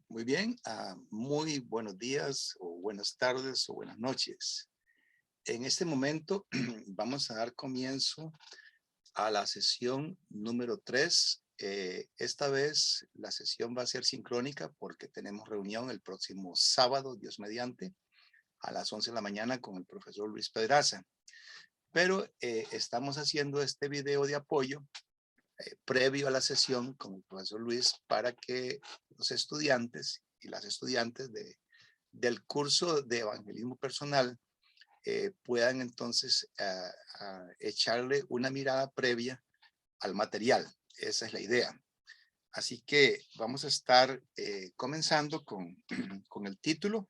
Muy bien, muy buenos días o buenas tardes o buenas noches. En este momento vamos a dar comienzo a la sesión número 3. Esta vez la sesión va a ser sincrónica porque tenemos reunión el próximo sábado, Dios mediante, a las 11 de la mañana con el profesor Luis Pedraza. Pero estamos haciendo este video de apoyo previo a la sesión con el profesor Luis para que los estudiantes y las estudiantes del curso de evangelismo personal puedan entonces echarle una mirada previa al material. Esa es la idea. Así que vamos a estar comenzando con el título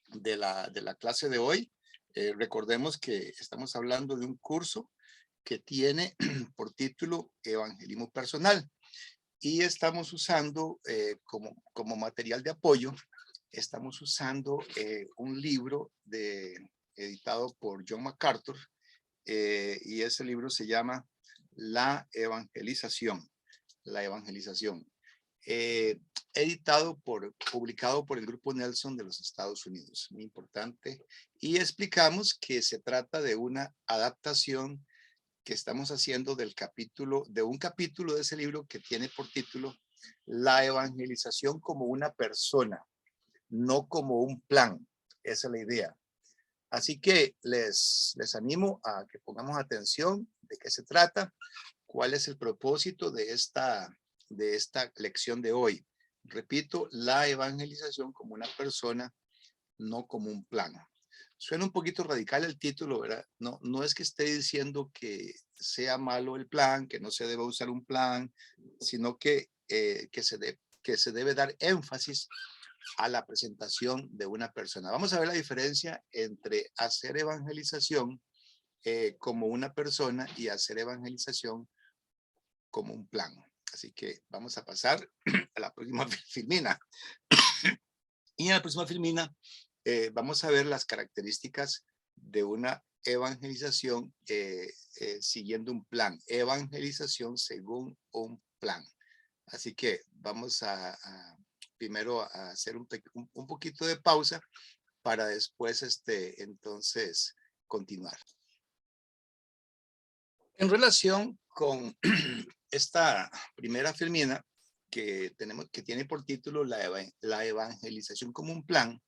de la clase de hoy. Recordemos que estamos hablando de un curso que tiene por título Evangelismo Personal y estamos usando como material de apoyo, estamos usando un libro editado por John MacArthur y ese libro se llama La Evangelización. La Evangelización. Publicado por el Grupo Nelson de los Estados Unidos. Muy importante. Y explicamos que se trata de una adaptación que estamos haciendo de un capítulo de ese libro que tiene por título La evangelización como una persona, no como un plan. Esa es la idea. Así que les animo a que pongamos atención de qué se trata, cuál es el propósito de esta lección de hoy. Repito, la evangelización como una persona, no como un plan. Suena un poquito radical el título, ¿verdad? No es que esté diciendo que sea malo el plan, que no se deba usar un plan, sino que se debe dar énfasis a la presentación de una persona. Vamos a ver la diferencia entre hacer evangelización como una persona y hacer evangelización como un plan. Así que vamos a pasar a la próxima filmina. Y en la próxima filmina vamos a ver las características de una evangelización siguiendo un plan. Evangelización según un plan. Así que vamos primero a hacer un poquito de pausa para después entonces continuar. En relación con esta primera filmina que tiene por título la evangelización como un plan,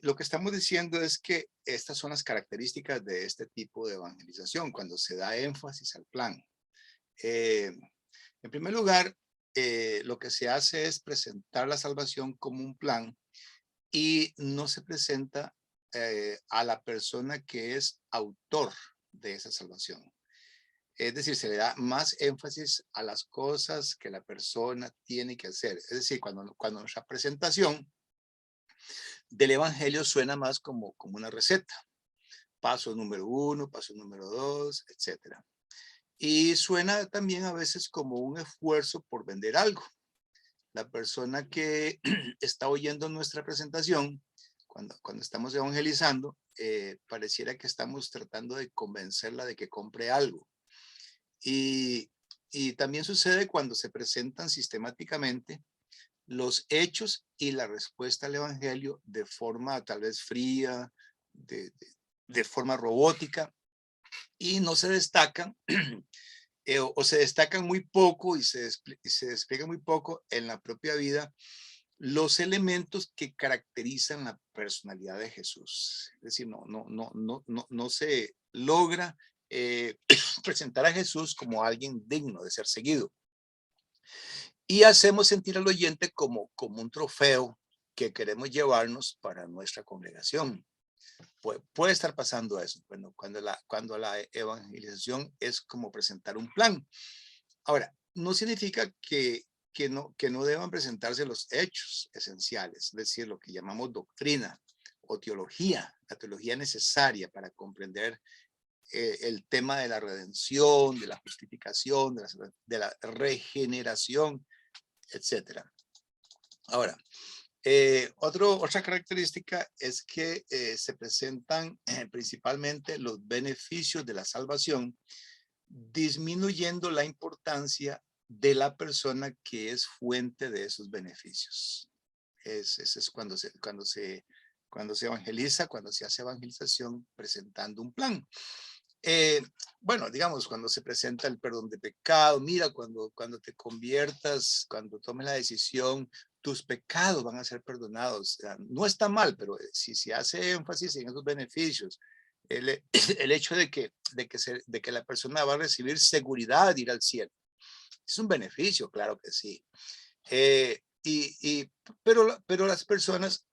lo que estamos diciendo es que estas son las características de este tipo de evangelización cuando se da énfasis al plan. En primer lugar, lo que se hace es presentar la salvación como un plan y no se presenta a la persona que es autor de esa salvación. Es decir, se le da más énfasis a las cosas que la persona tiene que hacer. Es decir, cuando nuestra presentación del evangelio suena más como una receta. Paso número 1, paso número 2, etcétera. Y suena también a veces como un esfuerzo por vender algo. La persona que está oyendo nuestra presentación, cuando estamos evangelizando, pareciera que estamos tratando de convencerla de que compre algo. Y también sucede cuando se presentan sistemáticamente los hechos y la respuesta al evangelio de forma tal vez fría, de forma robótica, y no se destacan o se destacan muy poco y se despliega muy poco en la propia vida los elementos que caracterizan la personalidad de Jesús. Es decir, no se logra presentar a Jesús como alguien digno de ser seguido. Y hacemos sentir al oyente como un trofeo que queremos llevarnos para nuestra congregación. Puede estar pasando eso, bueno, cuando la evangelización es como presentar un plan. Ahora, no significa que no deban presentarse los hechos esenciales, es decir, lo que llamamos doctrina o teología, la teología necesaria para comprender el tema de la redención, de la justificación, de la regeneración, etcétera. Ahora, otra característica es que se presentan principalmente los beneficios de la salvación, disminuyendo la importancia de la persona que es fuente de esos beneficios. Ese es cuando se evangeliza, cuando se hace evangelización presentando un plan. Eh, bueno, digamos, cuando se presenta el perdón de pecado, mira, cuando te conviertas, cuando tomes la decisión, tus pecados van a ser perdonados. O sea, no está mal, pero si se hace énfasis en esos beneficios, el hecho de que la persona va a recibir seguridad de ir al cielo, es un beneficio, claro que sí. Pero las personas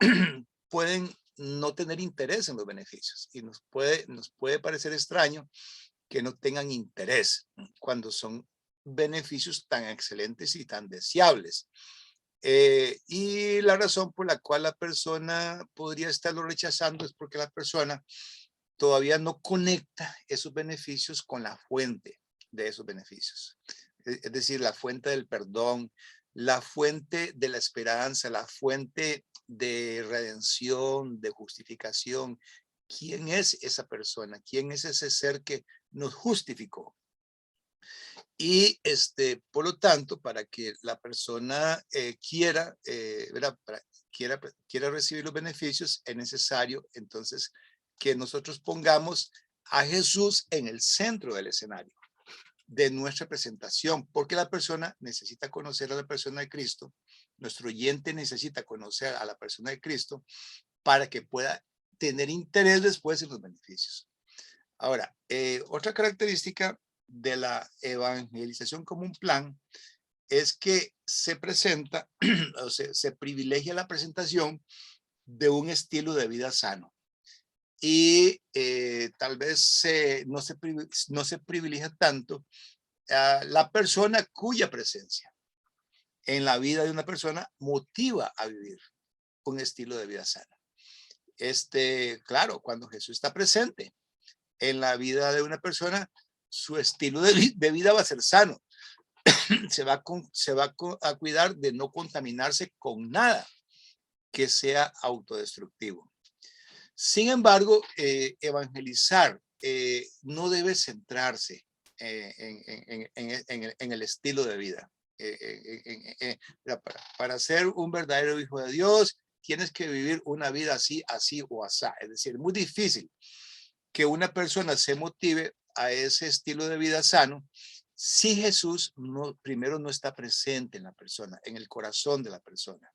pueden no tener interés en los beneficios y nos puede parecer extraño que no tengan interés cuando son beneficios tan excelentes y tan deseables. Y la razón por la cual la persona podría estarlo rechazando es porque la persona todavía no conecta esos beneficios con la fuente de esos beneficios. Es decir, la fuente del perdón, la fuente de la esperanza, la fuente de redención, de justificación. ¿Quién es esa persona? ¿Quién es ese ser que nos justificó? Y por lo tanto, para que la persona quiera recibir los beneficios, es necesario entonces que nosotros pongamos a Jesús en el centro del escenario de nuestra presentación, porque la persona necesita conocer a la persona de Cristo, nuestro oyente necesita conocer a la persona de Cristo para que pueda tener interés después en los beneficios. Ahora, otra característica de la evangelización como un plan es que se presenta o se privilegia la presentación de un estilo de vida sano. Y tal vez no se privilegia tanto a la persona cuya presencia en la vida de una persona motiva a vivir un estilo de vida sano. Claro, cuando Jesús está presente en la vida de una persona, su estilo de vida va a ser sano. Se va a cuidar de no contaminarse con nada que sea autodestructivo. Sin embargo, evangelizar no debe centrarse en el estilo de vida. Para ser un verdadero hijo de Dios, tienes que vivir una vida así, así o así. Es decir, es muy difícil que una persona se motive a ese estilo de vida sano si Jesús primero no está presente en la persona, en el corazón de la persona.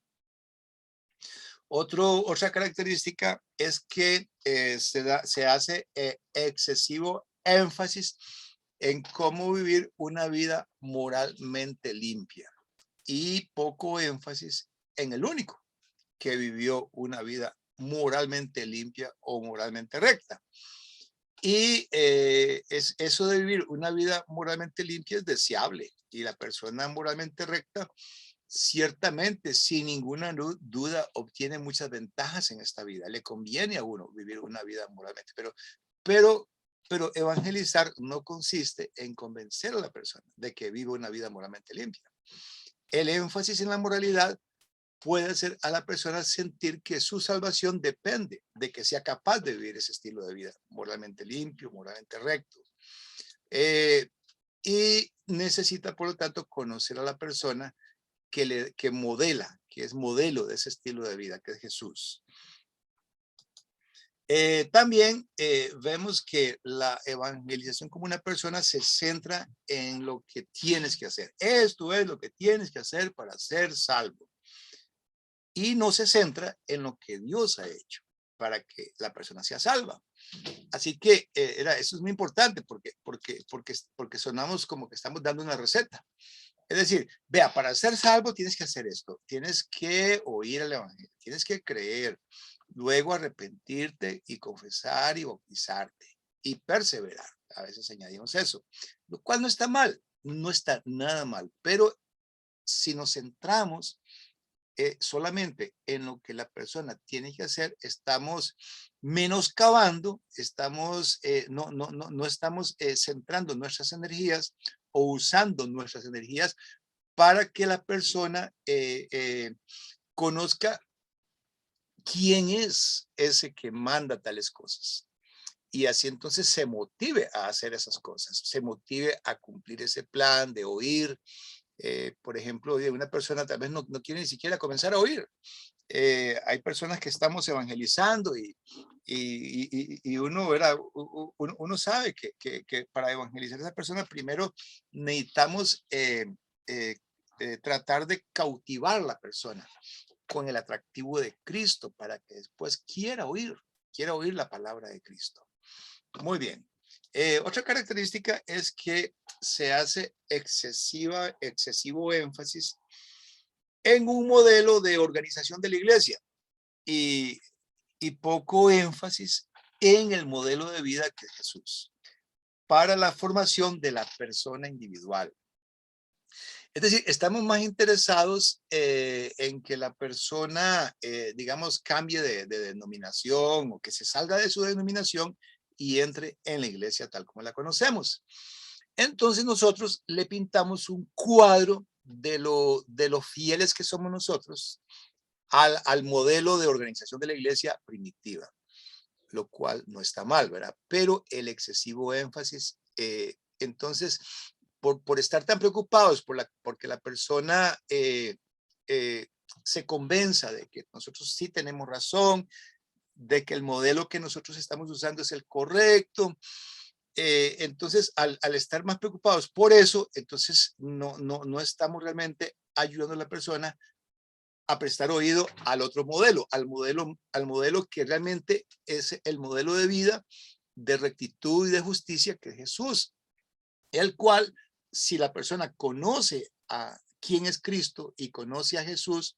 Otra característica es que se hace excesivo énfasis en cómo vivir una vida moralmente limpia y poco énfasis en el único que vivió una vida moralmente limpia o moralmente recta. Y eso de vivir una vida moralmente limpia es deseable y la persona moralmente recta ciertamente, sin ninguna duda, obtiene muchas ventajas en esta vida. Le conviene a uno vivir una vida moralmente, pero, pero evangelizar no consiste en convencer a la persona de que vive una vida moralmente limpia. El énfasis en la moralidad puede hacer a la persona sentir que su salvación depende de que sea capaz de vivir ese estilo de vida moralmente limpio, moralmente recto. Y necesita, por lo tanto, conocer a la persona que modela, que es modelo de ese estilo de vida, que es Jesús. También vemos que la evangelización como una persona se centra en lo que tienes que hacer. Esto es lo que tienes que hacer para ser salvo. Y no se centra en lo que Dios ha hecho para que la persona sea salva. Así que eso es muy importante porque sonamos como que estamos dando una receta. Es decir, vea, para ser salvo tienes que hacer esto, tienes que oír el evangelio, tienes que creer, luego arrepentirte y confesar y bautizarte y perseverar. A veces añadimos eso, lo cual no está mal, no está nada mal, pero si nos centramos solamente en lo que la persona tiene que hacer, estamos menoscabando, no estamos centrando nuestras energías o usando nuestras energías para que la persona conozca quién es ese que manda tales cosas. Y así entonces se motive a hacer esas cosas, se motive a cumplir ese plan de oír, Por ejemplo, una persona tal vez no quiere ni siquiera comenzar a oír. Hay personas que estamos evangelizando y uno, ¿verdad? Uno sabe que para evangelizar a esa persona primero necesitamos tratar de cautivar a la persona con el atractivo de Cristo para que después quiera oír la palabra de Cristo. Muy bien. Otra característica es que se hace excesivo énfasis en un modelo de organización de la iglesia y, y poco énfasis en el modelo de vida que es Jesús para la formación de la persona individual. Es decir, estamos más interesados en que la persona, digamos, cambie de denominación o que se salga de su denominación y entre en la iglesia tal como la conocemos. Entonces nosotros le pintamos un cuadro de lo fieles que somos nosotros al modelo de organización de la iglesia primitiva, lo cual no está mal, ¿verdad? Pero el excesivo énfasis, entonces, por estar tan preocupados porque la persona eh, se convenza de que nosotros sí tenemos razón, de que el modelo que nosotros estamos usando es el correcto, entonces al estar más preocupados por eso, entonces no estamos realmente ayudando a la persona a prestar oído al otro modelo, al modelo que realmente es el modelo de vida de rectitud y de justicia que es Jesús, el cual, si la persona conoce a quién es Cristo y conoce a Jesús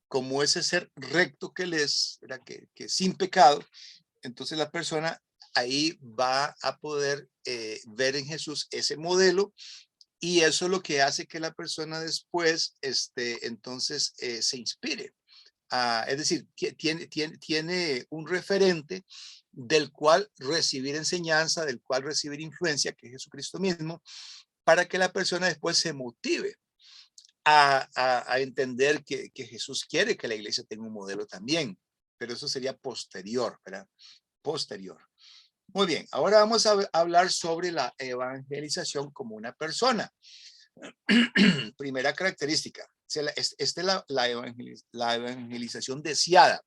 como ese ser recto que él es, ¿verdad? Que sin pecado, entonces la persona ahí va a poder ver en Jesús ese modelo y eso es lo que hace que la persona después, entonces, se inspire. Es decir, tiene un referente del cual recibir enseñanza, del cual recibir influencia, que es Jesucristo mismo, para que la persona después se motive a entender que Jesús quiere que la iglesia tenga un modelo también, pero eso sería posterior, ¿verdad? Posterior. Muy bien, ahora vamos a hablar sobre la evangelización como una persona. Primera característica, esta es la evangelización deseada,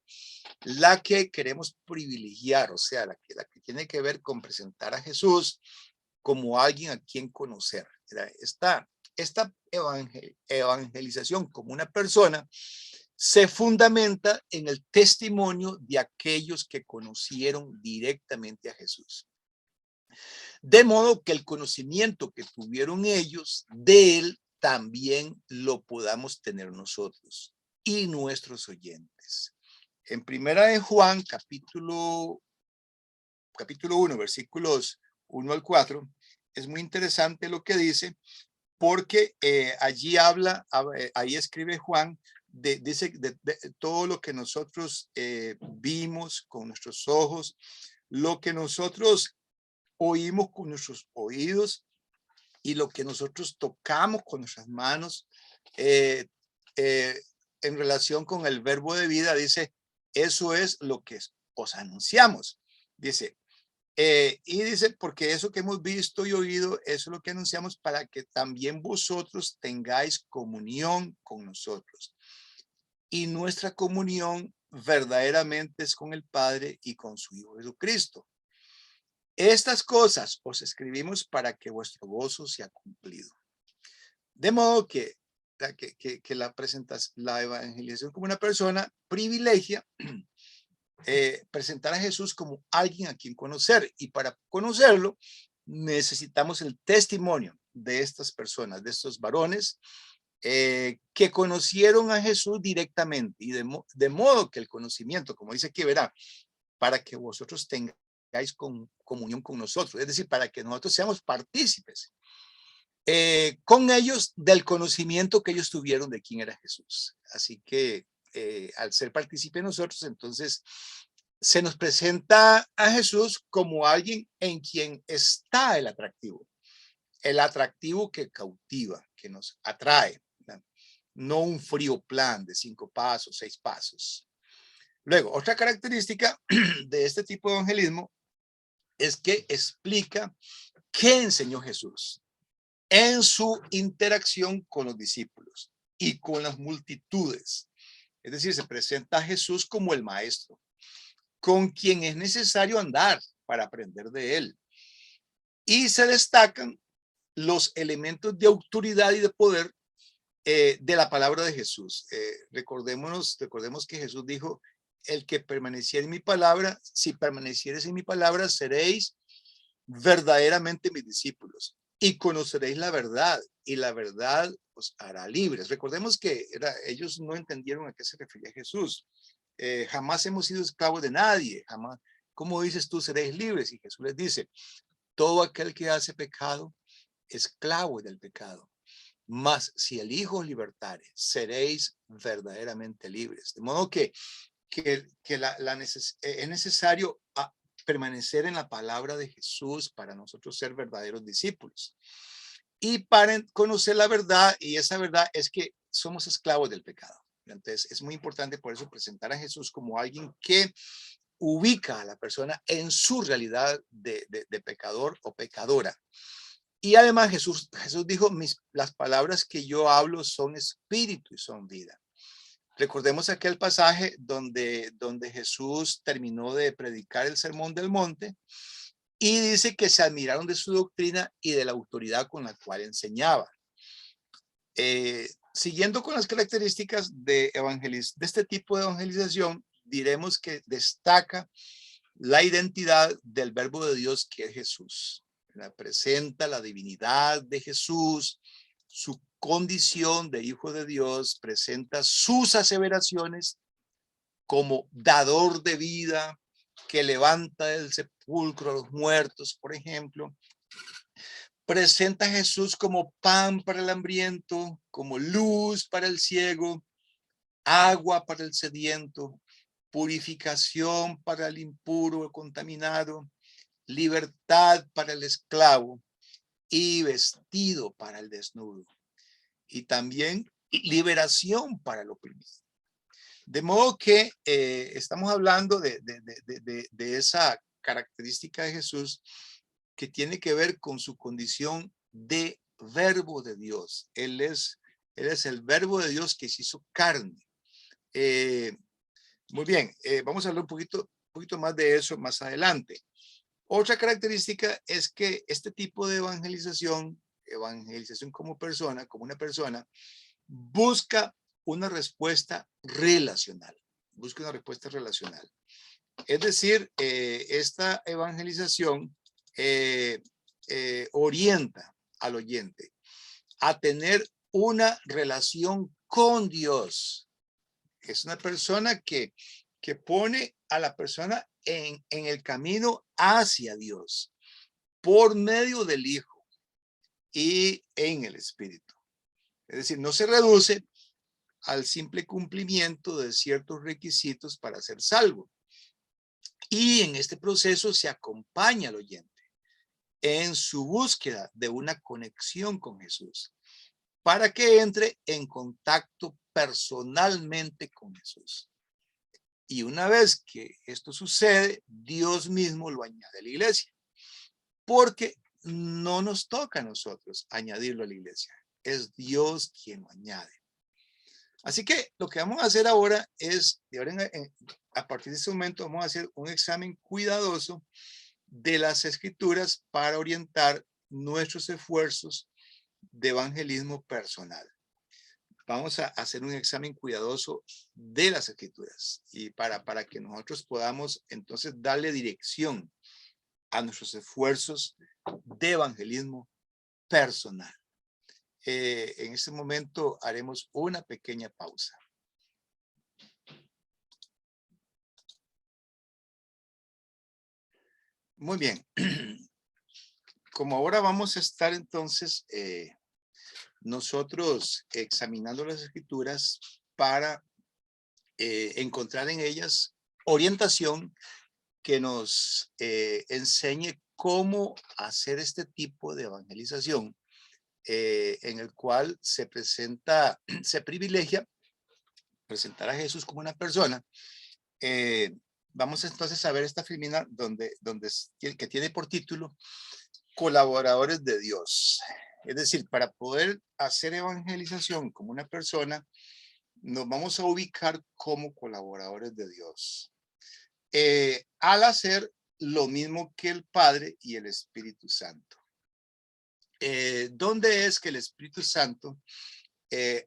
la que queremos privilegiar, o sea, la que tiene que ver con presentar a Jesús como alguien a quien conocer. Esta evangelización como una persona se fundamenta en el testimonio de aquellos que conocieron directamente a Jesús. De modo que el conocimiento que tuvieron ellos de él también lo podamos tener nosotros y nuestros oyentes. En primera de Juan, capítulo 1, versículos 1 al 4, es muy interesante lo que dice, porque allí ahí escribe Juan, dice de todo lo que nosotros vimos con nuestros ojos, lo que nosotros oímos con nuestros oídos y lo que nosotros tocamos con nuestras manos eh, eh, en relación con el verbo de vida, dice, eso es lo que os anunciamos. Dice, y dice, porque eso que hemos visto y oído, eso es lo que anunciamos para que también vosotros tengáis comunión con nosotros. Y nuestra comunión verdaderamente es con el Padre y con su Hijo Jesucristo. Estas cosas os escribimos para que vuestro gozo sea cumplido. De modo que la evangelización como una persona privilegia presentar a Jesús como alguien a quien conocer. Y para conocerlo, necesitamos el testimonio de estas personas, de estos varones que conocieron a Jesús directamente. Y de modo que el conocimiento, como dice aquí, verá, para que vosotros tengáis comunión con nosotros, es decir, para que nosotros seamos partícipes con ellos del conocimiento que ellos tuvieron de quién era Jesús. Así que al ser partícipe nosotros, entonces se nos presenta a Jesús como alguien en quien está el atractivo que cautiva, que nos atrae, no un frío plan de 5 pasos, 6 pasos. Luego, otra característica de este tipo de evangelismo es que explica qué enseñó Jesús. en su interacción con los discípulos y con las multitudes. Es decir, se presenta a Jesús como el maestro, con quien es necesario andar para aprender de él. Y se destacan los elementos de autoridad y de poder de la palabra de Jesús. Recordemos que Jesús dijo, el que permaneciera en mi palabra, si permanecieres en mi palabra, seréis verdaderamente mis discípulos y conoceréis la verdad y la verdad os hará libres. Recordemos que ellos no entendieron a qué se refería Jesús. Jamás hemos sido esclavos de nadie, jamás. ¿Cómo dices tú seréis libres? Y Jesús les dice, todo aquel que hace pecado, esclavo del pecado. Mas si el Hijo os libertare, seréis verdaderamente libres. De modo que es necesario permanecer en la palabra de Jesús para nosotros ser verdaderos discípulos. Y para conocer la verdad, y esa verdad es que somos esclavos del pecado. Entonces es muy importante por eso presentar a Jesús como alguien que ubica a la persona en su realidad de pecador o pecadora. Y además Jesús dijo, las palabras que yo hablo son espíritu y son vida. Recordemos aquel pasaje donde Jesús terminó de predicar el Sermón del Monte y dice que se admiraron de su doctrina y de la autoridad con la cual enseñaba. Siguiendo con las características de este tipo de evangelización, diremos que destaca la identidad del Verbo de Dios que es Jesús. Presenta la divinidad de Jesús, su condición de hijo de Dios, presenta sus aseveraciones como dador de vida, que levanta del sepulcro a los muertos, por ejemplo. Presenta a Jesús como pan para el hambriento, como luz para el ciego, agua para el sediento, purificación para el impuro o contaminado, libertad para el esclavo y vestido para el desnudo. Y también liberación para el oprimido. De modo que estamos hablando de esa característica de Jesús que tiene que ver con su condición de verbo de Dios. Él es el verbo de Dios que se hizo carne. Muy bien, vamos a hablar un poquito más de eso más adelante. Otra característica es que este tipo de evangelización como persona, como una persona, busca una respuesta relacional. Es decir, esta evangelización orienta al oyente a tener una relación con Dios. Es una persona que pone a la persona en el camino hacia Dios por medio del Hijo y en el Espíritu. Es decir, no se reduce al simple cumplimiento de ciertos requisitos para ser salvo. Y en este proceso se acompaña al oyente en su búsqueda de una conexión con Jesús para que entre en contacto personalmente con Jesús. Y una vez que esto sucede, Dios mismo lo añade a la iglesia, porque no nos toca a nosotros añadirlo a la iglesia. Es Dios quien lo añade. Así que lo que vamos a hacer ahora es, a partir de este momento, vamos a hacer un examen cuidadoso de las escrituras para orientar nuestros esfuerzos de evangelismo personal. Vamos a hacer un examen cuidadoso de las escrituras y para que nosotros podamos entonces darle dirección a nuestros esfuerzos de evangelismo personal. En este momento haremos una pequeña pausa. Muy bien. Como ahora vamos a estar entonces nosotros examinando las escrituras para encontrar en ellas orientación que nos enseñe cómo hacer este tipo de evangelización en el cual se privilegia presentar a Jesús como una persona. Vamos entonces a ver esta filmina que tiene por título Colaboradores de Dios. Es decir, para poder hacer evangelización como una persona, nos vamos a ubicar como colaboradores de Dios. Al hacer lo mismo que el Padre y el Espíritu Santo. ¿Dónde es que el Espíritu Santo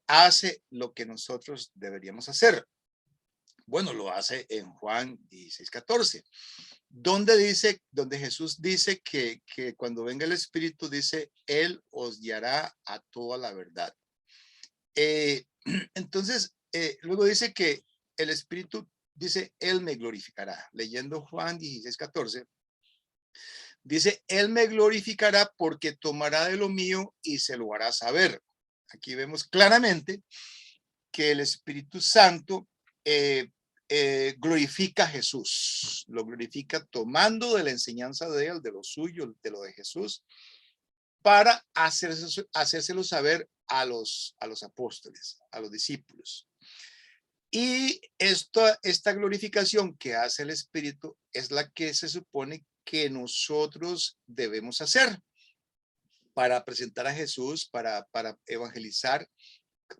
hace lo que nosotros deberíamos hacer? Bueno, lo hace en Juan 16:14, donde Jesús dice que cuando venga el Espíritu, dice, Él os guiará a toda la verdad. Entonces, luego dice que el Espíritu dice, Él me glorificará. Leyendo Juan 16:14, dice, Él me glorificará porque tomará de lo mío y se lo hará saber. Aquí vemos claramente que el Espíritu Santo glorifica a Jesús, lo glorifica tomando de la enseñanza de él, de lo suyo, de lo de Jesús, para hacérselo saber a los apóstoles, a los discípulos. Y esta glorificación que hace el Espíritu es la que se supone que nosotros debemos hacer para presentar a Jesús, para evangelizar,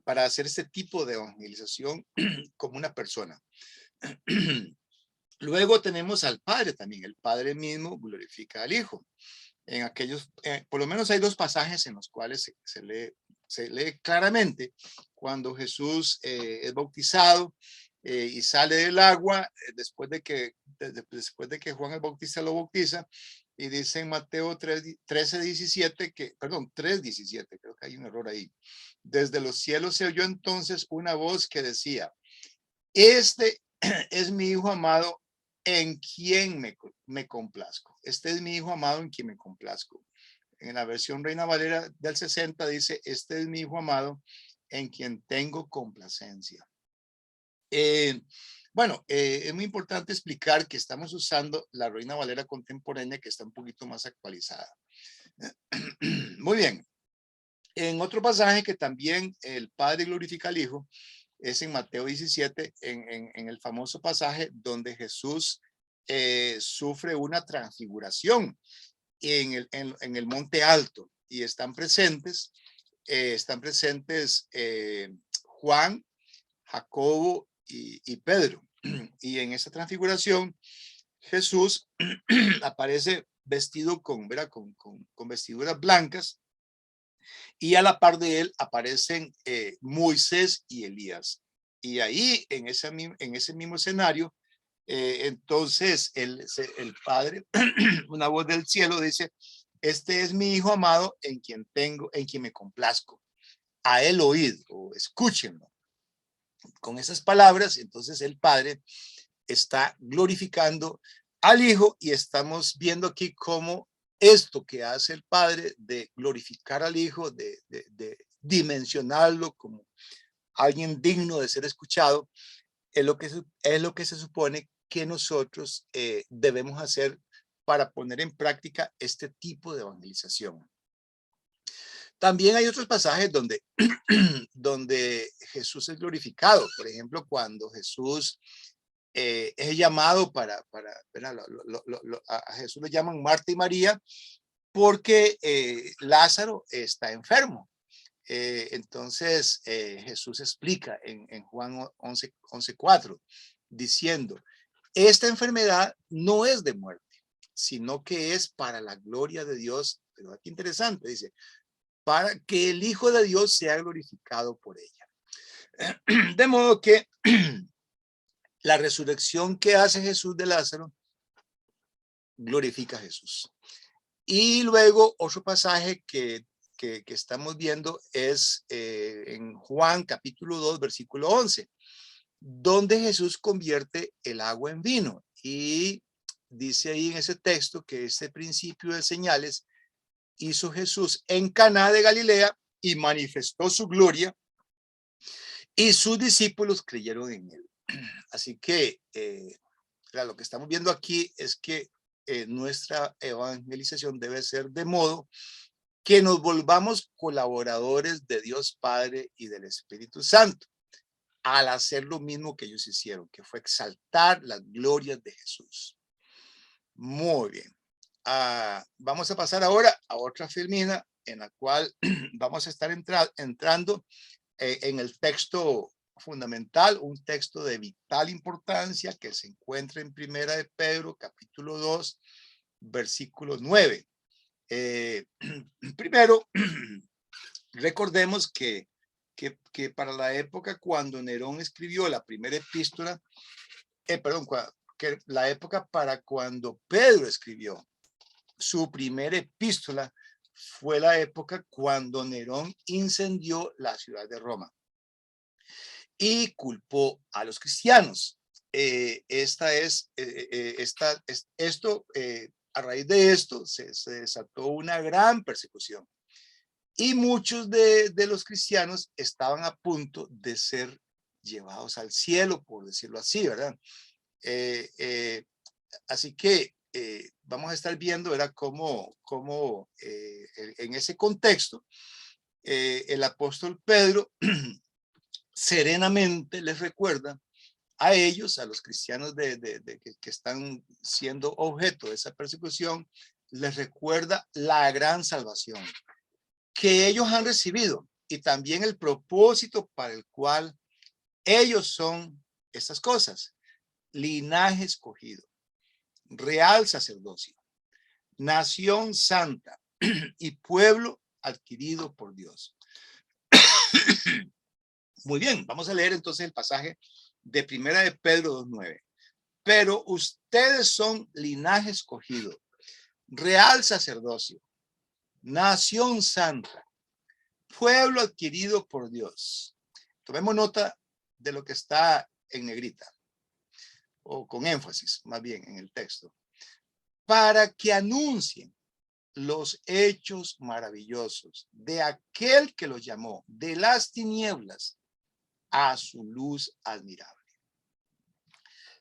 para hacer este tipo de evangelización como una persona. Luego tenemos al Padre también. El Padre mismo glorifica al Hijo. En aquellos, por lo menos hay dos pasajes en los cuales se lee claramente cuando Jesús es bautizado y sale del agua después de que Juan el Bautista lo bautiza, y dice en Mateo 13:17 que, perdón, 3:17, creo que hay un error ahí. Desde los cielos se oyó entonces una voz que decía, este es mi Hijo amado en quien me complazco. Este es mi Hijo amado en quien me complazco. En la versión Reina Valera del 60 dice, este es mi Hijo amado en quien tengo complacencia. Bueno, es muy importante explicar que estamos usando la Reina Valera contemporánea, que está un poquito más actualizada. Muy bien. En otro pasaje que también el Padre glorifica al Hijo es en Mateo 17, en el famoso pasaje donde Jesús sufre una transfiguración en el monte alto, y están presentes Juan, Jacobo y Pedro. Y en esa transfiguración Jesús aparece vestido con vestiduras blancas, y a la par de él aparecen Moisés y Elías. Y ahí, en ese mismo escenario, entonces el Padre, una voz del cielo dice, este es mi Hijo amado en quien me complazco. A él oíd, o escúchenlo. Con esas palabras, entonces el Padre está glorificando al Hijo, y estamos viendo aquí cómo esto que hace el Padre de glorificar al Hijo, de dimensionarlo como alguien digno de ser escuchado, es lo que se supone que nosotros debemos hacer para poner en práctica este tipo de evangelización. También hay otros pasajes donde, donde Jesús es glorificado. Por ejemplo, cuando Jesús es llamado a Jesús le llaman Marta y María porque Lázaro está enfermo. Entonces Jesús explica en Juan 11:4, diciendo, esta enfermedad no es de muerte, sino que es para la gloria de Dios. Pero aquí interesante, dice, para que el Hijo de Dios sea glorificado por ella. De modo que la resurrección que hace Jesús de Lázaro glorifica a Jesús. Y luego otro pasaje que estamos viendo es en Juan capítulo 2, versículo 11, donde Jesús convierte el agua en vino. Y dice ahí en ese texto que este principio de señales hizo Jesús en Caná de Galilea y manifestó su gloria, y sus discípulos creyeron en él. Así que lo que estamos viendo aquí es que nuestra evangelización debe ser de modo que nos volvamos colaboradores de Dios Padre y del Espíritu Santo, al hacer lo mismo que ellos hicieron, que fue exaltar las glorias de Jesús. Muy bien. Vamos a pasar ahora a otra filmina en la cual vamos a estar entrando en el texto fundamental, un texto de vital importancia que se encuentra en Primera de Pedro, capítulo 2, versículo 9. Primero, recordemos que para la época cuando Nerón escribió la primera epístola, que la época para cuando Pedro escribió su primera epístola fue la época cuando Nerón incendió la ciudad de Roma y culpó a los cristianos. A raíz de esto se desató una gran persecución y muchos de los cristianos estaban a punto de ser llevados al cielo, por decirlo así, ¿verdad? Así que vamos a estar viendo, ¿verdad? Cómo en ese contexto el apóstol Pedro serenamente les recuerda a ellos, a los cristianos que están siendo objeto de esa persecución, les recuerda la gran salvación que ellos han recibido y también el propósito para el cual ellos son estas cosas: linaje escogido, real sacerdocio, nación santa y pueblo adquirido por Dios. Muy bien, vamos a leer entonces el pasaje de Primera de Pedro 2:9. Pero ustedes son linaje escogido, real sacerdocio, nación santa, pueblo adquirido por Dios. Tomemos nota de lo que está en negrita, o con énfasis más bien en el texto. Para que anuncien los hechos maravillosos de aquel que los llamó de las tinieblas a su luz admirable.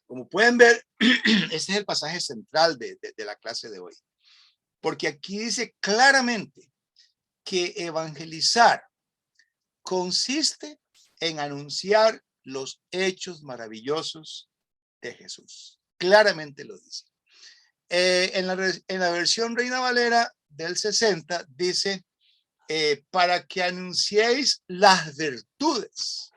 Como pueden ver, este es el pasaje central de la clase de hoy, porque aquí dice claramente que evangelizar consiste en anunciar los hechos maravillosos de Jesús. Claramente lo dice. En la versión Reina Valera del 60 dice, para que anunciéis las virtudes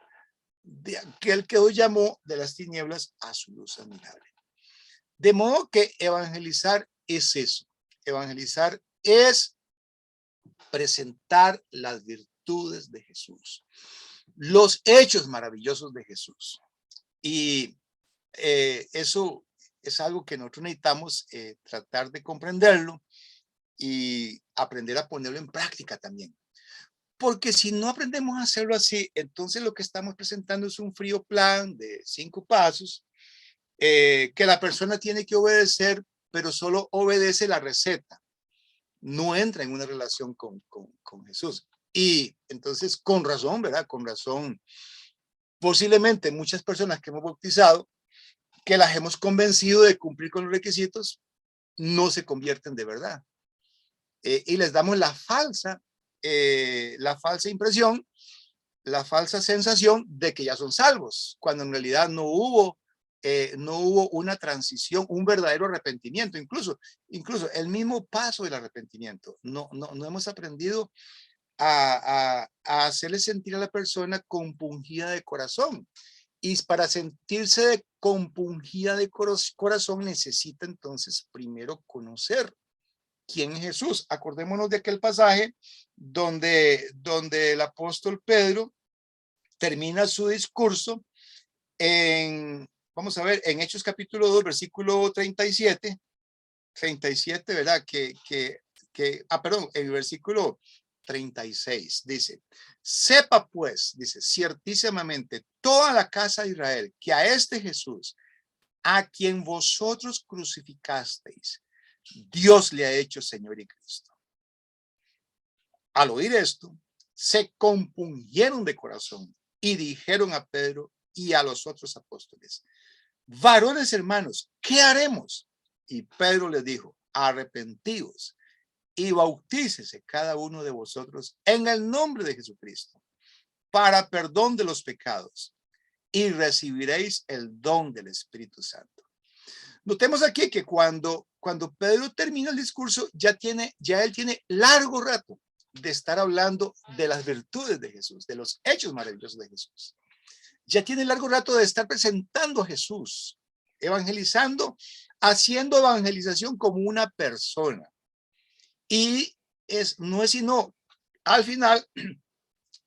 de aquel que os llamó de las tinieblas a su luz admirable. De modo que evangelizar es eso. Evangelizar es presentar las virtudes de Jesús, los hechos maravillosos de Jesús. Y eso es algo que nosotros necesitamos tratar de comprenderlo y aprender a ponerlo en práctica también. Porque si no aprendemos a hacerlo así, entonces lo que estamos presentando es un frío plan de 5 pasos que la persona tiene que obedecer, pero solo obedece la receta. No entra en una relación con Jesús. Y entonces, con razón, ¿verdad? Con razón, posiblemente muchas personas que hemos bautizado, que las hemos convencido de cumplir con los requisitos, no se convierten de verdad. Y les damos la falsa impresión, la falsa sensación de que ya son salvos, cuando en realidad no hubo una transición, un verdadero arrepentimiento, incluso el mismo paso del arrepentimiento. No hemos aprendido a hacerle sentir a la persona compungida de corazón. Y para sentirse compungida de corazón necesita entonces primero conocer quién es Jesús. Acordémonos de aquel pasaje donde el apóstol Pedro termina su discurso vamos a ver, en Hechos capítulo 2, versículo 37, ¿verdad? Perdón, en el versículo 36 dice, sepa pues, dice, ciertísimamente toda la casa de Israel, que a este Jesús, a quien vosotros crucificasteis, Dios le ha hecho Señor y Cristo. Al oír esto, se compungieron de corazón y dijeron a Pedro y a los otros apóstoles, varones hermanos, ¿qué haremos? Y Pedro les dijo, arrepentíos y bautícese cada uno de vosotros en el nombre de Jesucristo para perdón de los pecados y recibiréis el don del Espíritu Santo. Notemos aquí que cuando Pedro termina el discurso, ya él tiene largo rato de estar hablando de las virtudes de Jesús, de los hechos maravillosos de Jesús. Ya tiene largo rato de estar presentando a Jesús, evangelizando, haciendo evangelización como una persona. Y no es sino al final,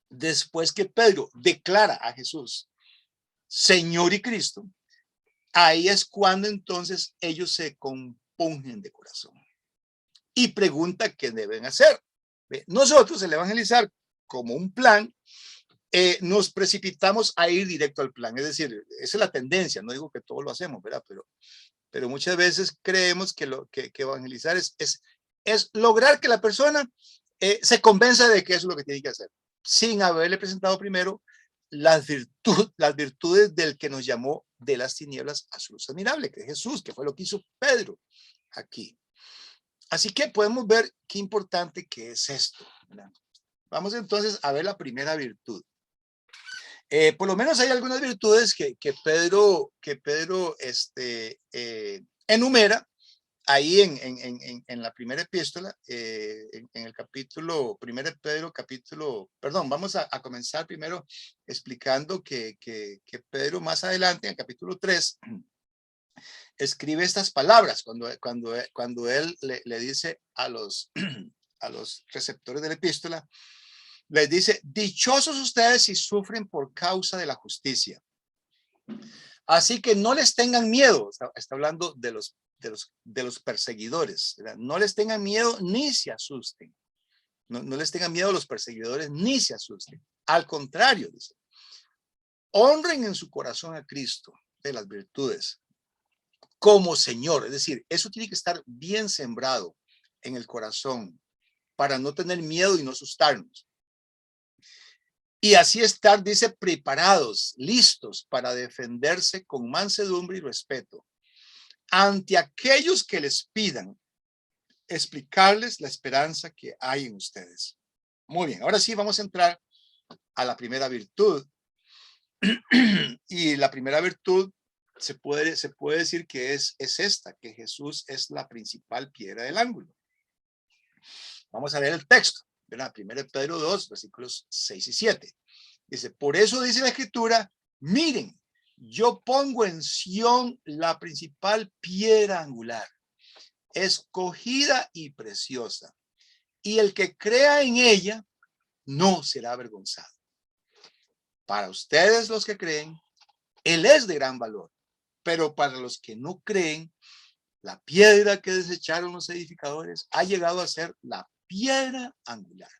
después que Pedro declara a Jesús Señor y Cristo, ahí es cuando entonces ellos se compungen de corazón y preguntan qué deben hacer. Nosotros, el evangelizar como un plan, nos precipitamos a ir directo al plan. Es decir, esa es la tendencia. No digo que todo lo hacemos, ¿verdad? Pero muchas veces creemos que que evangelizar es lograr que la persona se convenza de que eso es lo que tiene que hacer, sin haberle presentado primero las virtudes del que nos llamó de las tinieblas a su luz admirable, que es Jesús, que fue lo que hizo Pedro aquí. Así que podemos ver qué importante que es esto, ¿verdad? Vamos entonces a ver la primera virtud. Por lo menos hay algunas virtudes que Pedro enumera ahí en la primera epístola, en el capítulo, 1 Pedro, perdón, vamos a comenzar primero explicando que Pedro más adelante, en el capítulo 3, escribe estas palabras cuando él le dice a los, a los receptores de la epístola, les dice, dichosos ustedes si sufren por causa de la justicia. Así que no les tengan miedo, está hablando de los perseguidores, ¿verdad? No les tengan miedo ni se asusten. No les tengan miedo a los perseguidores ni se asusten. Al contrario, dice, honren en su corazón a Cristo de las virtudes como Señor. Es decir, eso tiene que estar bien sembrado en el corazón para no tener miedo y no asustarnos. Y así estar, dice, preparados, listos para defenderse con mansedumbre y respeto ante aquellos que les pidan explicarles la esperanza que hay en ustedes. Muy bien, ahora sí vamos a entrar a la primera virtud. Y la primera virtud se puede decir que es esta, que Jesús es la principal piedra del ángulo. Vamos a leer el texto, ¿verdad? 1 Pedro 2, versículos 6 y 7. Dice, por eso dice la Escritura, miren, yo pongo en Sión la principal piedra angular, escogida y preciosa, y el que crea en ella no será avergonzado. Para ustedes los que creen, Él es de gran valor, pero para los que no creen, la piedra que desecharon los edificadores ha llegado a ser la piedra angular.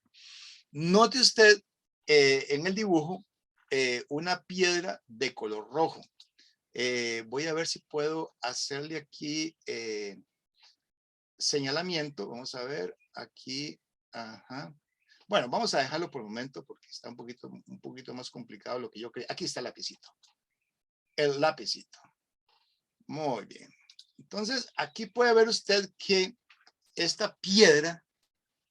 Note usted en el dibujo una piedra de color rojo. Voy a ver si puedo hacerle aquí señalamiento. Vamos a ver aquí. Ajá. Bueno, vamos a dejarlo por el momento porque está un poquito más complicado lo que yo creo. Aquí está el lapicito. El lapicito. Muy bien. Entonces, aquí puede ver usted que esta piedra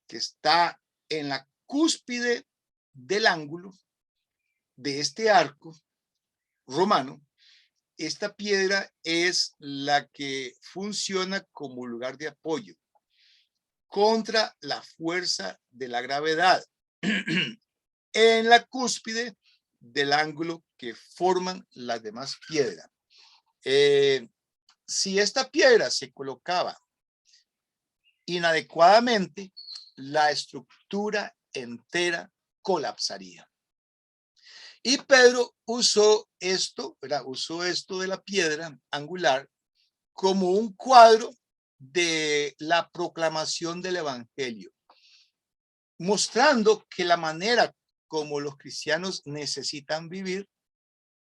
que está en la cúspide del ángulo de este arco romano, esta piedra es la que funciona como lugar de apoyo contra la fuerza de la gravedad en la cúspide del ángulo que forman las demás piedras. Si esta piedra se colocaba inadecuadamente, la estructura entera colapsaría. Y Pedro usó esto, ¿verdad? Usó esto de la piedra angular como un cuadro de la proclamación del evangelio, mostrando que la manera como los cristianos necesitan vivir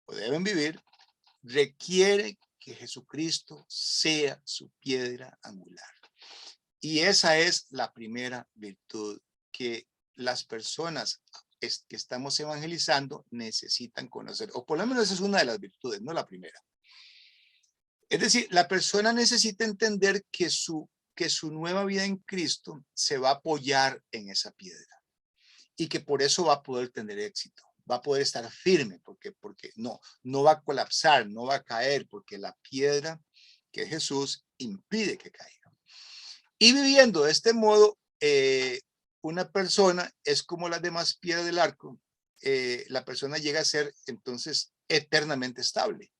o deben vivir requiere que Jesucristo sea su piedra angular. Y esa es la primera virtud que las personas que estamos evangelizando necesitan conocer, o por lo menos esa es una de las virtudes, no la primera. Es decir, la persona necesita entender que su nueva vida en Cristo se va a apoyar en esa piedra y que por eso va a poder tener éxito, va a poder estar firme porque no va a colapsar, no va a caer, porque la piedra que es Jesús impide que caiga. Y viviendo de este modo, una persona es como las demás piedras del arco, la persona llega a ser entonces eternamente estable.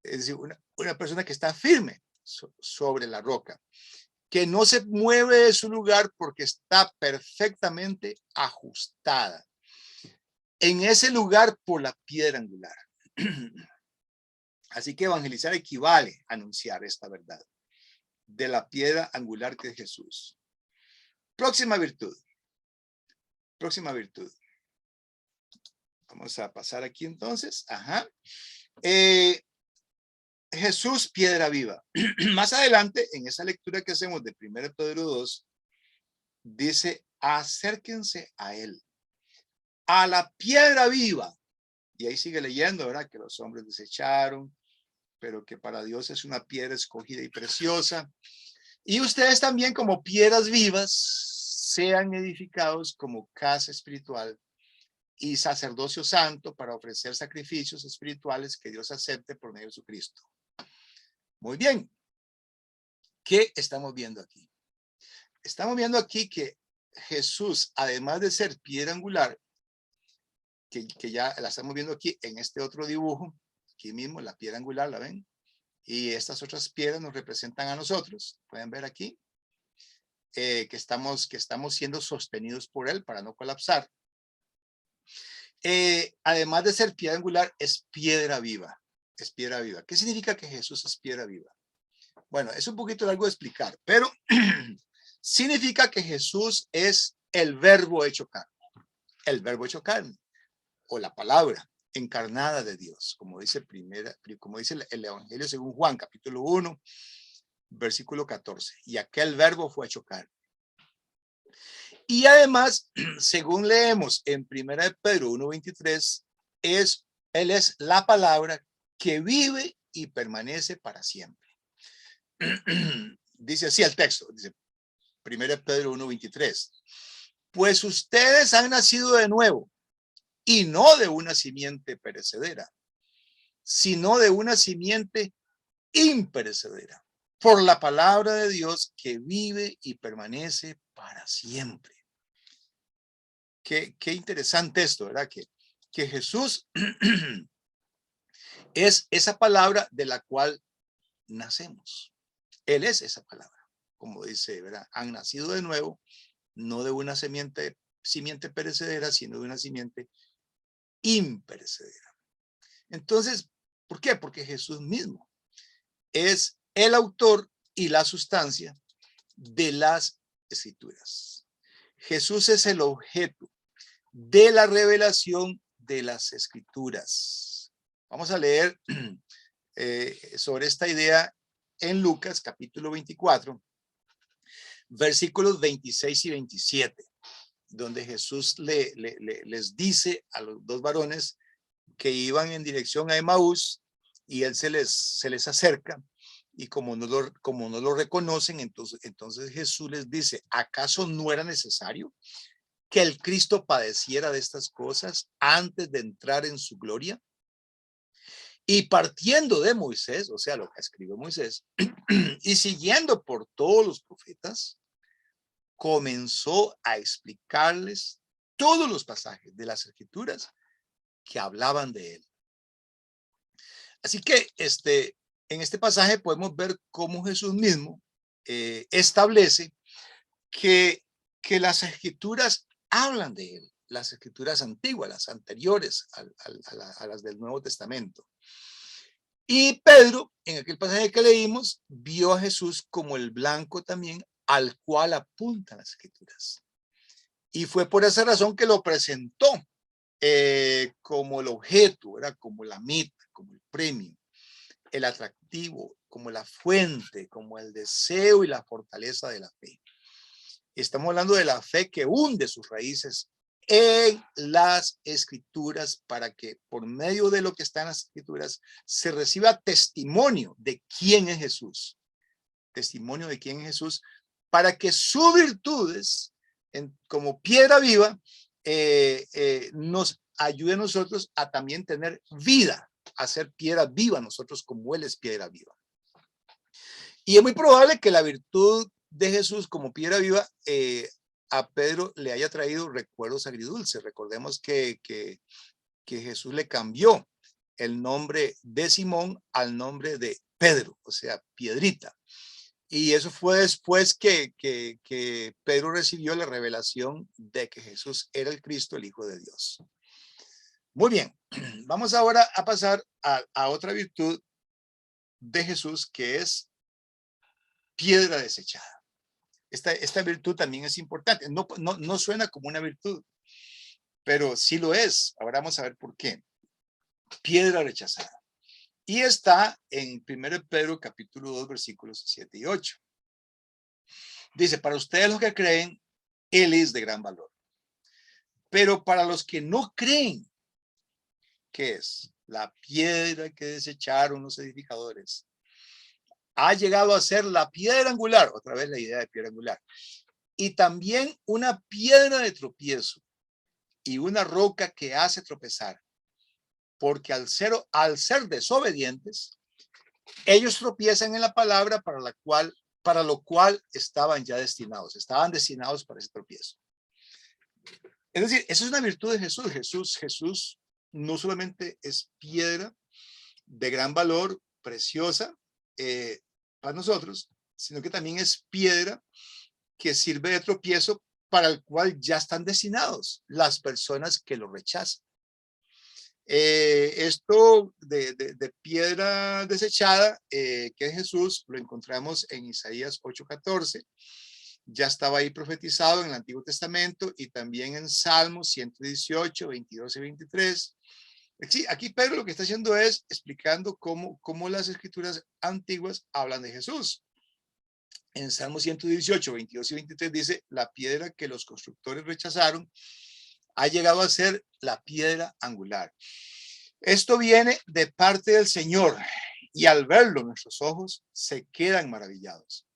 Es decir, una persona que está firme sobre la roca, que no se mueve de su lugar porque está perfectamente ajustada en ese lugar por la piedra angular. Así que evangelizar equivale a anunciar esta verdad de la piedra angular que es Jesús. Próxima virtud. Próxima virtud. Vamos a pasar aquí entonces. Ajá. Jesús, piedra viva. Más adelante, en esa lectura que hacemos de 1 Pedro 2, dice, acérquense a él, a la piedra viva. Y ahí sigue leyendo, ¿verdad? Que los hombres desecharon, pero que para Dios es una piedra escogida y preciosa. Y ustedes también, como piedras vivas, sean edificados como casa espiritual y sacerdocio santo para ofrecer sacrificios espirituales que Dios acepte por medio de Jesucristo. Muy bien. ¿Qué estamos viendo aquí? Estamos viendo aquí que Jesús, además de ser piedra angular, que ya la estamos viendo aquí en este otro dibujo, aquí mismo la piedra angular, ¿la ven? Y estas otras piedras nos representan a nosotros. Pueden ver aquí que estamos siendo sostenidos por él para no colapsar. Además de ser piedra angular, es piedra viva. Es piedra viva. ¿Qué significa que Jesús es piedra viva? Bueno, es un poquito largo de explicar, pero significa que Jesús es el verbo hecho carne. El verbo hecho carne, o la palabra encarnada de Dios, como dice el Evangelio según Juan, capítulo 1, versículo 14. Y aquel verbo fue hecho carne. Y además, según leemos en 1 Pedro 1:23, él es la palabra que vive y permanece para siempre. Dice así el texto, dice 1 Pedro 1:23. Pues ustedes han nacido de nuevo, y no de una simiente perecedera, sino de una simiente imperecedera, por la palabra de Dios que vive y permanece para siempre. Qué interesante esto, ¿verdad? Que Jesús es esa palabra de la cual nacemos. Él es esa palabra, como dice, ¿verdad? Han nacido de nuevo, no de una simiente perecedera, sino de una simiente imperecedera. Entonces, ¿por qué? Porque Jesús mismo es el autor y la sustancia de las escrituras. Jesús es el objeto de la revelación de las escrituras. Vamos a leer sobre esta idea en Lucas capítulo 24, versículos 26 y 27, donde Jesús les dice a los dos varones que iban en dirección a Emaús y él se les acerca y como no lo reconocen, entonces Jesús les dice, ¿acaso no era necesario que el Cristo padeciera de estas cosas antes de entrar en su gloria? Y partiendo de Moisés, o sea, lo que escribió Moisés, y siguiendo por todos los profetas, comenzó a explicarles todos los pasajes de las escrituras que hablaban de él. Así que en este pasaje podemos ver cómo Jesús mismo establece que las escrituras hablan de él, las escrituras antiguas, las anteriores a las del Nuevo Testamento. Y Pedro, en aquel pasaje que leímos, vio a Jesús como el blanco también al cual apuntan las escrituras. Y fue por esa razón que lo presentó como el objeto, era como la meta, como el premio, el atractivo, como la fuente, como el deseo y la fortaleza de la fe. Estamos hablando de la fe que hunde sus raíces en las escrituras para que por medio de lo que está en las escrituras se reciba testimonio de quién es Jesús. Testimonio de quién es Jesús para que sus virtudes como piedra viva nos ayude a nosotros a también tener vida, a ser piedra viva nosotros como él es piedra viva. Y es muy probable que la virtud de Jesús como piedra viva a Pedro le haya traído recuerdos agridulces. Recordemos que Jesús le cambió el nombre de Simón al nombre de Pedro, o sea, piedrita. Y eso fue después que Pedro recibió la revelación de que Jesús era el Cristo, el Hijo de Dios. Muy bien, vamos ahora a pasar a otra virtud de Jesús, que es piedra desechada. Esta virtud también es importante. No suena como una virtud, pero sí lo es. Ahora vamos a ver por qué. Piedra rechazada. Y está en 1 Pedro capítulo 2, versículos 7 y 8. Dice, para ustedes los que creen, Él es de gran valor. Pero para los que no creen, ¿qué es? La piedra que desecharon los edificadores ha llegado a ser la piedra angular, otra vez la idea de piedra angular, y también una piedra de tropiezo y una roca que hace tropezar, porque al ser desobedientes, ellos tropiezan en la palabra para lo cual estaban ya destinados, para ese tropiezo. Es decir, eso es una virtud de Jesús. Jesús no solamente es piedra de gran valor, preciosa, para nosotros, sino que también es piedra que sirve de tropiezo para el cual ya están destinados las personas que lo rechazan. Esto de piedra desechada, que es Jesús, lo encontramos en Isaías 8:14. Ya estaba ahí profetizado en el Antiguo Testamento y también en Salmos 118, 22 y 23. Sí, aquí Pedro lo que está haciendo es explicando cómo las escrituras antiguas hablan de Jesús. En Salmo 118, 22 y 23 dice, la piedra que los constructores rechazaron ha llegado a ser la piedra angular. Esto viene de parte del Señor y al verlo nuestros ojos se quedan maravillados.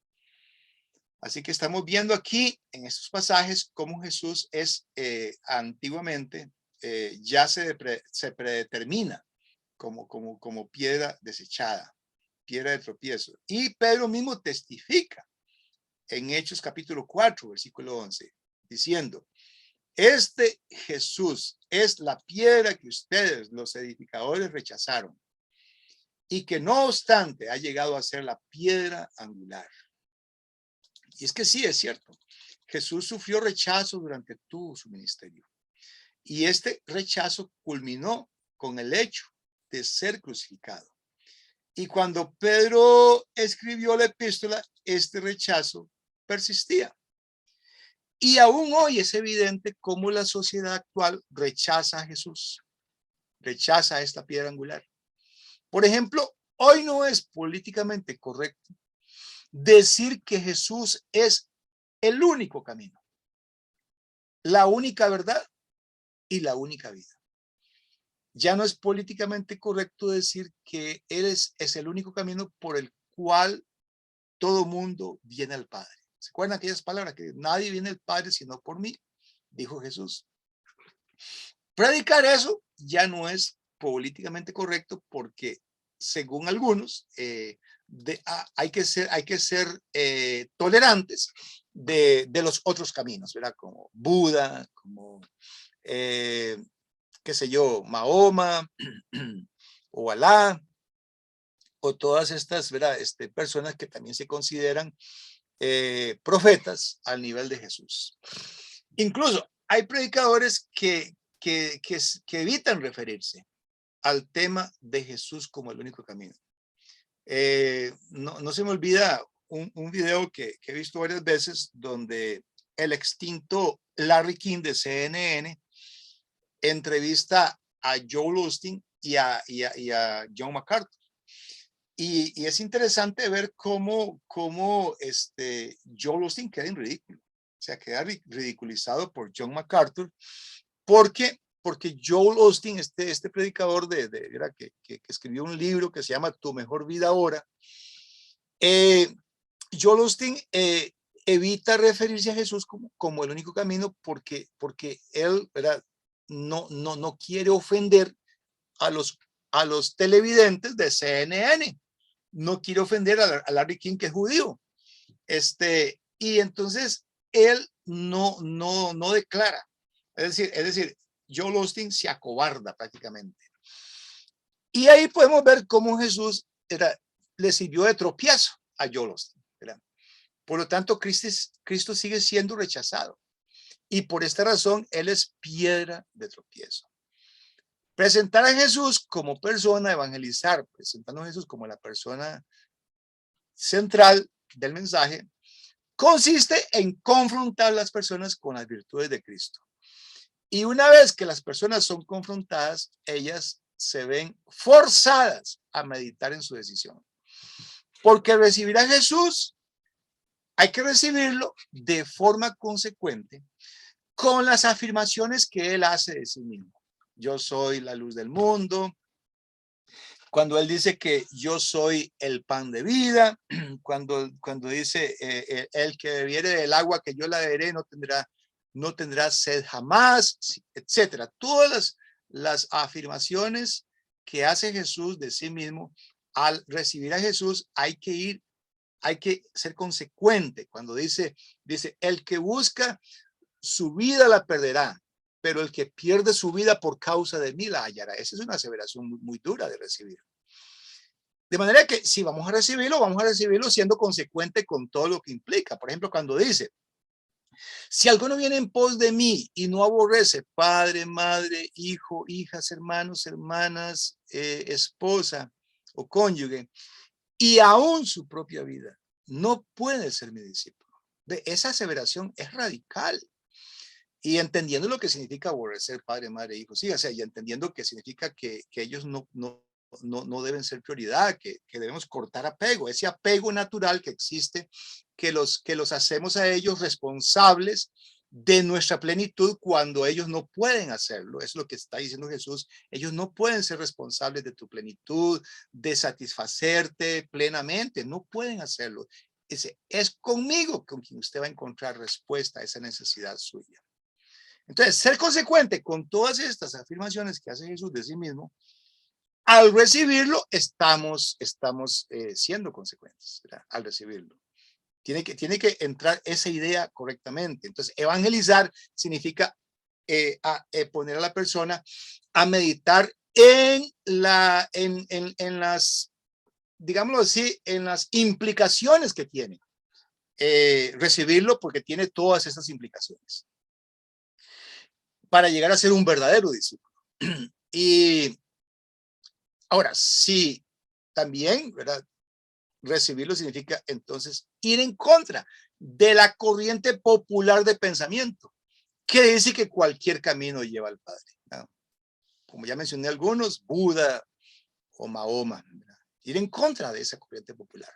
Así que estamos viendo aquí en estos pasajes cómo Jesús es antiguamente ya se predetermina como piedra desechada, piedra de tropiezo. Y Pedro mismo testifica en Hechos capítulo 4, versículo 11, diciendo, este Jesús es la piedra que ustedes, los edificadores, rechazaron y que no obstante ha llegado a ser la piedra angular. Y es que sí, es cierto. Jesús sufrió rechazo durante todo su ministerio. Y este rechazo culminó con el hecho de ser crucificado. Y cuando Pedro escribió la epístola, este rechazo persistía. Y aún hoy es evidente cómo la sociedad actual rechaza a Jesús, rechaza a esta piedra angular. Por ejemplo, hoy no es políticamente correcto decir que Jesús es el único camino, la única verdad y la única vida. Ya no es políticamente correcto decir que Él es el único camino por el cual todo mundo viene al Padre. ¿Se acuerdan aquellas palabras que nadie viene al Padre sino por mí? Dijo Jesús. Predicar eso ya no es políticamente correcto porque, según algunos, hay que ser tolerantes de los otros caminos, ¿verdad? Como Buda, como, qué sé yo, Mahoma o Alá, o todas estas, ¿verdad? Personas que también se consideran profetas al nivel de Jesús. Incluso hay predicadores que evitan referirse al tema de Jesús como el único camino. No se me olvida un video que he visto varias veces donde el extinto Larry King de CNN entrevista a Joel Osteen y a John MacArthur. Y es interesante ver cómo Joel Osteen queda en ridículo. O sea, queda ridiculizado por John MacArthur porque Joel Osteen, este predicador que escribió un libro que se llama Tu mejor vida ahora, Joel Osteen evita referirse a Jesús como el único camino porque él, ¿verdad? No quiere ofender a los televidentes de CNN. No quiere ofender a Larry King, que es judío. Y entonces él no declara. Es decir, Joel Osteen se acobarda prácticamente. Y ahí podemos ver cómo Jesús le sirvió de tropiezo a Joel Osteen, ¿verdad? Por lo tanto, Cristo sigue siendo rechazado. Y por esta razón, Él es piedra de tropiezo. Presentar a Jesús como persona, evangelizar, presentando a Jesús como la persona central del mensaje, consiste en confrontar a las personas con las virtudes de Cristo. Y una vez que las personas son confrontadas, ellas se ven forzadas a meditar en su decisión. Porque recibir a Jesús, hay que recibirlo de forma consecuente con las afirmaciones que él hace de sí mismo. Yo soy la luz del mundo. Cuando él dice que yo soy el pan de vida, cuando dice el que bebiere del agua que yo la daré no tendrá sed jamás, etcétera. Todas las afirmaciones que hace Jesús de sí mismo, al recibir a Jesús hay que ser consecuente. Cuando dice el que busca su vida la perderá, pero el que pierde su vida por causa de mí la hallará. Esa es una aseveración muy dura de recibir. De manera que si vamos a recibirlo siendo consecuente con todo lo que implica. Por ejemplo, cuando dice, si alguno viene en pos de mí y no aborrece padre, madre, hijo, hijas, hermanos, hermanas, esposa o cónyuge, y aún su propia vida, no puede ser mi discípulo. Esa aseveración es radical. Y entendiendo lo que significa aborrecer padre, madre, hijo, sí, o sea, y entendiendo que significa que ellos no deben ser prioridad, que debemos cortar apego, ese apego natural que existe, que los hacemos a ellos responsables de nuestra plenitud cuando ellos no pueden hacerlo. Es lo que está diciendo Jesús. Ellos no pueden ser responsables de tu plenitud, de satisfacerte plenamente. No pueden hacerlo. Es conmigo con quien usted va a encontrar respuesta a esa necesidad suya. Entonces, ser consecuente con todas estas afirmaciones que hace Jesús de sí mismo, al recibirlo, estamos siendo consecuentes, ¿verdad? Al recibirlo. Tiene que entrar esa idea correctamente. Entonces, evangelizar significa poner a la persona a meditar en las, digámoslo así, en las implicaciones que tiene recibirlo, porque tiene todas estas implicaciones para llegar a ser un verdadero discípulo. Y ahora, sí, también, ¿verdad? Recibirlo significa entonces ir en contra de la corriente popular de pensamiento, que dice que cualquier camino lleva al Padre, ¿no? Como ya mencioné algunos, Buda o Mahoma, ¿verdad? Ir en contra de esa corriente popular.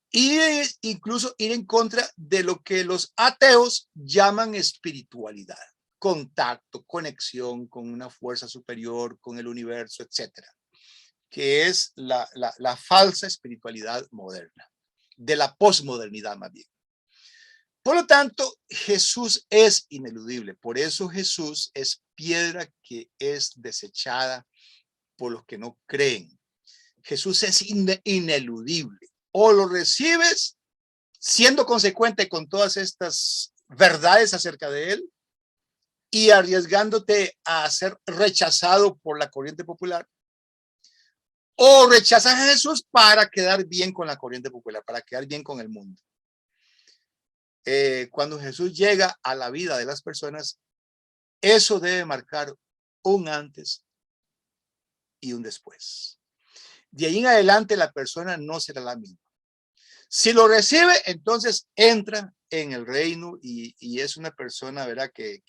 Y incluso ir en contra de lo que los ateos llaman espiritualidad, contacto, conexión con una fuerza superior, con el universo, etcétera, que es la falsa espiritualidad moderna, de la posmodernidad más bien. Por lo tanto, Jesús es ineludible. Por eso Jesús es piedra que es desechada por los que no creen. Jesús es ineludible. O lo recibes siendo consecuente con todas estas verdades acerca de él y arriesgándote a ser rechazado por la corriente popular, o rechazas a Jesús para quedar bien con la corriente popular, para quedar bien con el mundo. Cuando Jesús llega a la vida de las personas, eso debe marcar un antes y un después. De ahí en adelante la persona no será la misma. Si lo recibe, entonces entra en el reino y es una persona, ¿verdad? Que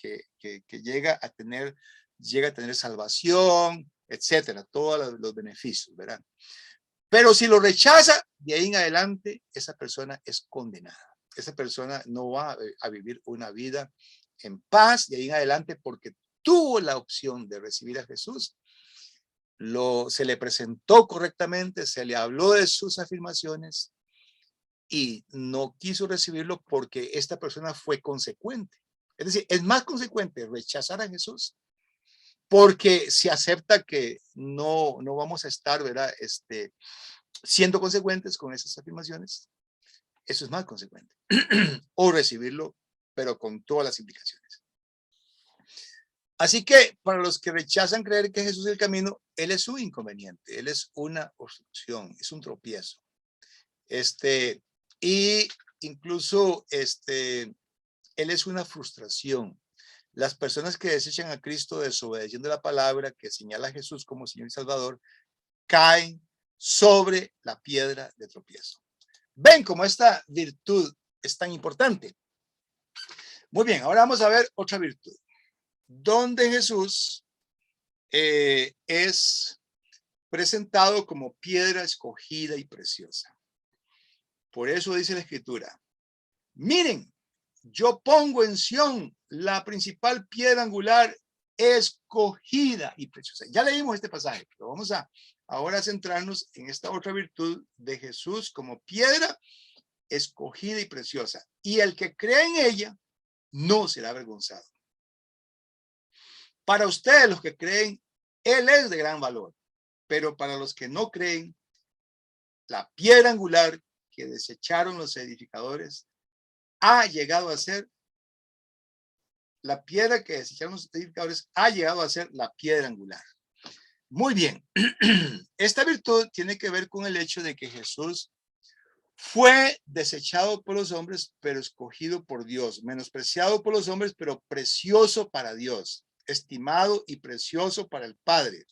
llega a tener salvación, etcétera, todos los beneficios, ¿verdad? Pero si lo rechaza, de ahí en adelante, esa persona es condenada. Esa persona no va a vivir una vida en paz de ahí en adelante porque tuvo la opción de recibir a Jesús. Se le presentó correctamente, se le habló de sus afirmaciones y no quiso recibirlo porque esta persona fue consecuente. Es decir, es más consecuente rechazar a Jesús porque se acepta que no vamos a estar, ¿verdad? Siendo consecuentes con esas afirmaciones. Eso es más consecuente. O recibirlo pero con todas las implicaciones. Así que para los que rechazan creer que Jesús es el camino, Él es un inconveniente, Él es una obstrucción, es un tropiezo. Y incluso Él es una frustración. Las personas que desechan a Cristo desobedeciendo la palabra que señala a Jesús como Señor y Salvador, caen sobre la piedra de tropiezo. ¿Ven cómo esta virtud es tan importante? Muy bien, ahora vamos a ver otra virtud, donde Jesús es presentado como piedra escogida y preciosa. Por eso dice la Escritura, miren, yo pongo en Sión la principal piedra angular escogida y preciosa. Ya leímos este pasaje, pero vamos a ahora centrarnos en esta otra virtud de Jesús como piedra escogida y preciosa. Y el que cree en ella no será avergonzado. Para ustedes, los que creen, Él es de gran valor. Pero para los que no creen, la piedra angular que desecharon los edificadores ha llegado a ser la piedra que desecharon los edificadores ha llegado a ser la piedra angular. Muy bien. Esta virtud tiene que ver con el hecho de que Jesús fue desechado por los hombres, pero escogido por Dios, menospreciado por los hombres, pero precioso para Dios, estimado y precioso para el Padre.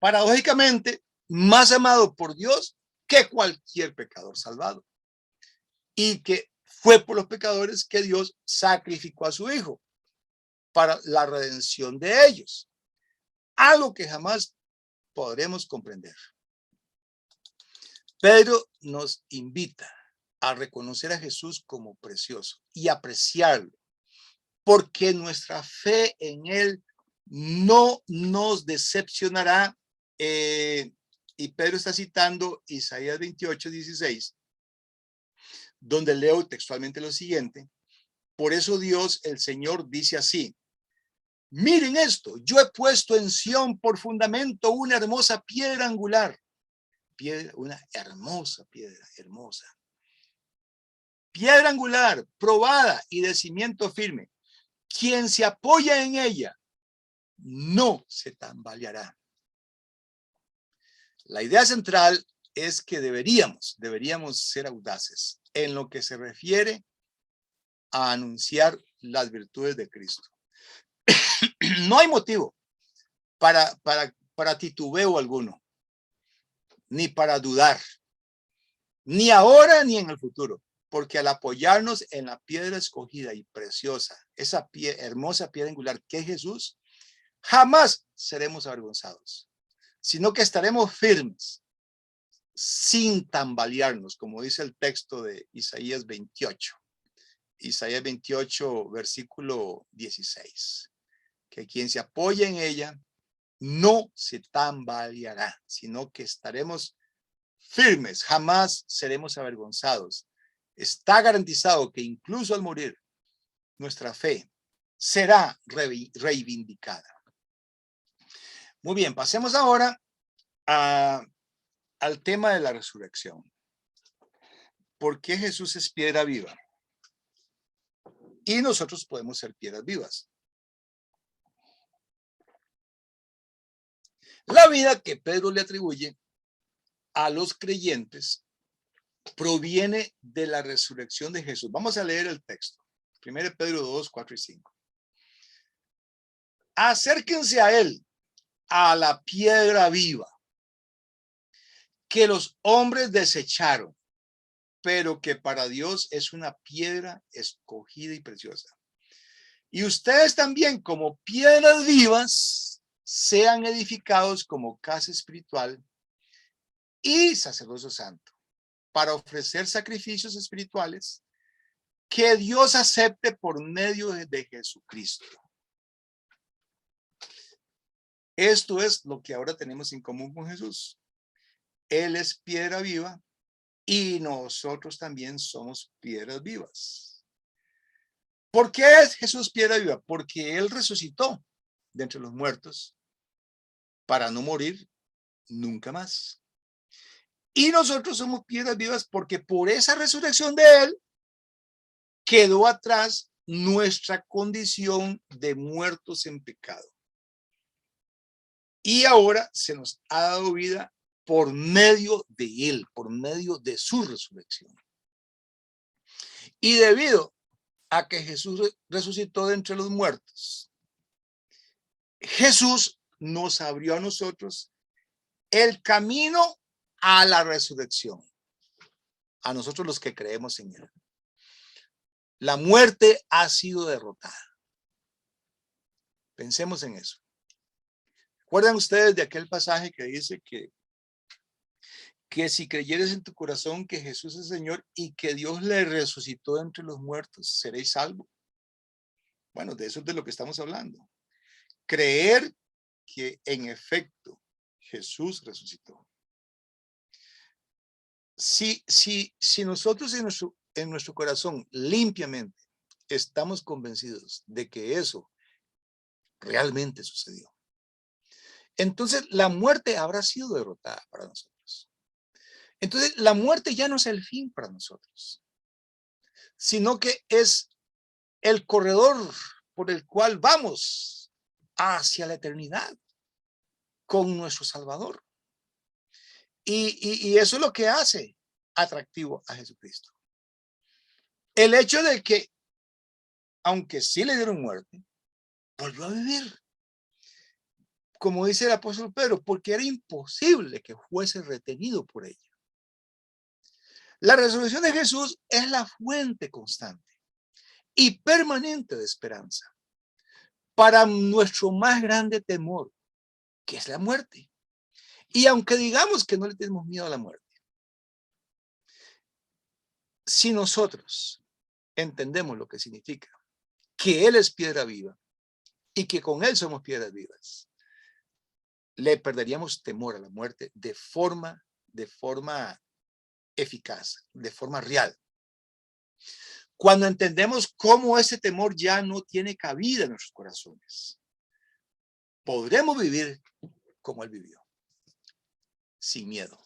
Paradójicamente, más amado por Dios que cualquier pecador salvado. Y que fue por los pecadores que Dios sacrificó a su Hijo para la redención de ellos. Algo que jamás podremos comprender. Pedro nos invita a reconocer a Jesús como precioso y apreciarlo, porque nuestra fe en Él no nos decepcionará. Y Pedro está citando Isaías 28:16, donde leo textualmente lo siguiente. Por eso Dios, el Señor, dice así: miren esto, yo he puesto en Sión por fundamento una hermosa piedra angular. Una hermosa piedra, hermosa. Piedra angular, probada y de cimiento firme. Quien se apoya en ella no se tambaleará. La idea central es que deberíamos ser audaces en lo que se refiere a anunciar las virtudes de Cristo. No hay motivo para titubeo alguno, ni para dudar, ni ahora ni en el futuro, porque al apoyarnos en la piedra escogida y preciosa, esa hermosa piedra angular que es Jesús, jamás seremos avergonzados, sino que estaremos firmes, sin tambalearnos, como dice el texto de Isaías 28. Isaías 28, versículo 16. Que quien se apoya en ella no se tambaleará, sino que estaremos firmes, jamás seremos avergonzados. Está garantizado que incluso al morir, nuestra fe será reivindicada. Muy bien, pasemos ahora al tema de la resurrección. ¿Por qué Jesús es piedra viva? Y nosotros podemos ser piedras vivas. La vida que Pedro le atribuye a los creyentes proviene de la resurrección de Jesús. Vamos a leer el texto. 1 Pedro 2, 4 y 5. Acérquense a él, a la piedra viva, que los hombres desecharon, pero que para Dios es una piedra escogida y preciosa. Y ustedes también, como piedras vivas, sean edificados como casa espiritual y sacerdocio santo, para ofrecer sacrificios espirituales que Dios acepte por medio de Jesucristo. Esto es lo que ahora tenemos en común con Jesús. Él es piedra viva y nosotros también somos piedras vivas. ¿Por qué es Jesús piedra viva? Porque Él resucitó de entre los muertos para no morir nunca más. Y nosotros somos piedras vivas porque por esa resurrección de Él quedó atrás nuestra condición de muertos en pecado. Y ahora se nos ha dado vida por medio de él, por medio de su resurrección. Y debido a que Jesús resucitó de entre los muertos, Jesús nos abrió a nosotros el camino a la resurrección, a nosotros los que creemos en él. La muerte ha sido derrotada. Pensemos en eso. ¿Recuerdan ustedes de aquel pasaje que dice que si creyeres en tu corazón que Jesús es Señor y que Dios le resucitó entre los muertos, seréis salvos? Bueno, de eso es de lo que estamos hablando. Creer que en efecto Jesús resucitó. Si nosotros en nuestro corazón limpiamente estamos convencidos de que eso realmente sucedió, entonces la muerte habrá sido derrotada para nosotros. Entonces la muerte ya no es el fin para nosotros, sino que es el corredor por el cual vamos hacia la eternidad con nuestro Salvador. Y eso es lo que hace atractivo a Jesucristo. El hecho de que, aunque sí le dieron muerte, volvió a vivir. Como dice el apóstol Pedro, porque era imposible que fuese retenido por ella. La resurrección de Jesús es la fuente constante y permanente de esperanza para nuestro más grande temor, que es la muerte. Y aunque digamos que no le tenemos miedo a la muerte, si nosotros entendemos lo que significa que Él es piedra viva y que con Él somos piedras vivas, le perderíamos temor a la muerte de forma eficaz, de forma real. Cuando entendemos cómo ese temor ya no tiene cabida en nuestros corazones, podremos vivir como Él vivió, sin miedo.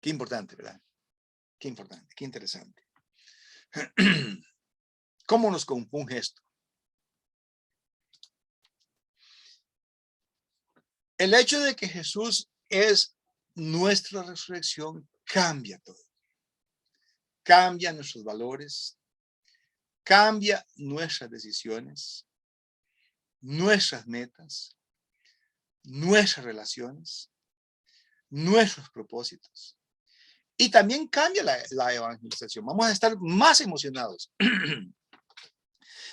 Qué importante, ¿verdad? Qué importante, qué interesante. ¿Cómo nos compunge esto? El hecho de que Jesús es nuestra resurrección cambia todo. Cambia nuestros valores, cambia nuestras decisiones, nuestras metas, nuestras relaciones, nuestros propósitos. Y también cambia la evangelización. Vamos a estar más emocionados,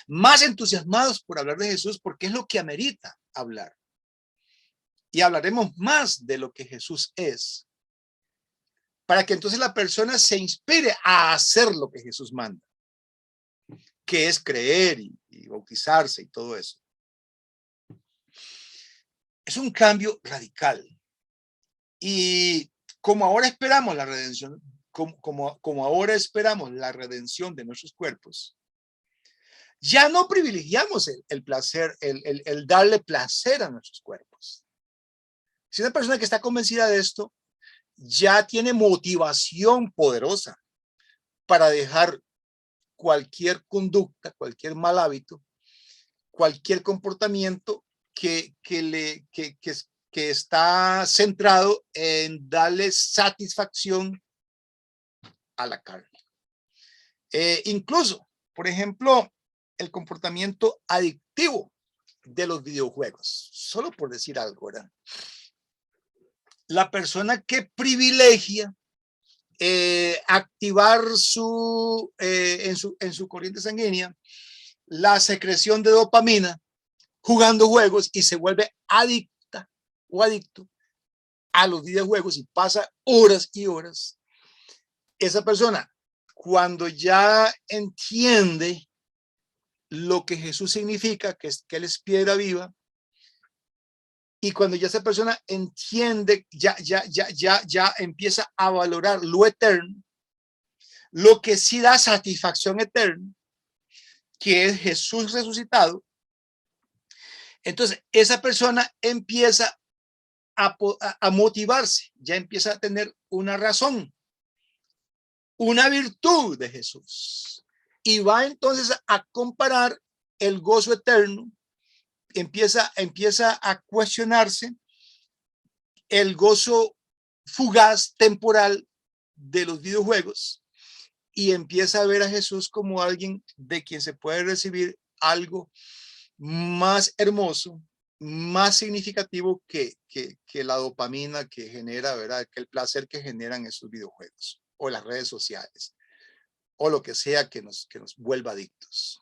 más entusiasmados por hablar de Jesús, porque es lo que amerita hablar. Y hablaremos más de lo que Jesús es, para que entonces la persona se inspire a hacer lo que Jesús manda, que es creer y bautizarse y todo eso. Es un cambio radical. Y como ahora esperamos la redención, como ahora esperamos la redención de nuestros cuerpos, ya no privilegiamos el placer, el darle placer a nuestros cuerpos. Si una persona que está convencida de esto, ya tiene motivación poderosa para dejar cualquier conducta, cualquier mal hábito, cualquier comportamiento que está centrado en darle satisfacción a la carne. Incluso, por ejemplo, el comportamiento adictivo de los videojuegos, solo por decir algo, ¿verdad? La persona que privilegia activar en su corriente sanguínea la secreción de dopamina jugando juegos y se vuelve adicta o adicto a los videojuegos y pasa horas y horas. Esa persona, cuando ya entiende lo que Jesús significa, que Él es piedra viva, y cuando ya esa persona entiende, ya empieza a valorar lo eterno, lo que sí da satisfacción eterna, que es Jesús resucitado. Entonces, esa persona empieza a motivarse, ya empieza a tener una razón una virtud de Jesús. Y va entonces a comparar el gozo eterno, empieza a cuestionarse el gozo fugaz, temporal de los videojuegos, y empieza a ver a Jesús como alguien de quien se puede recibir algo más hermoso, más significativo que la dopamina que genera, ¿verdad? Que el placer que generan esos videojuegos o las redes sociales o lo que sea que nos vuelva adictos.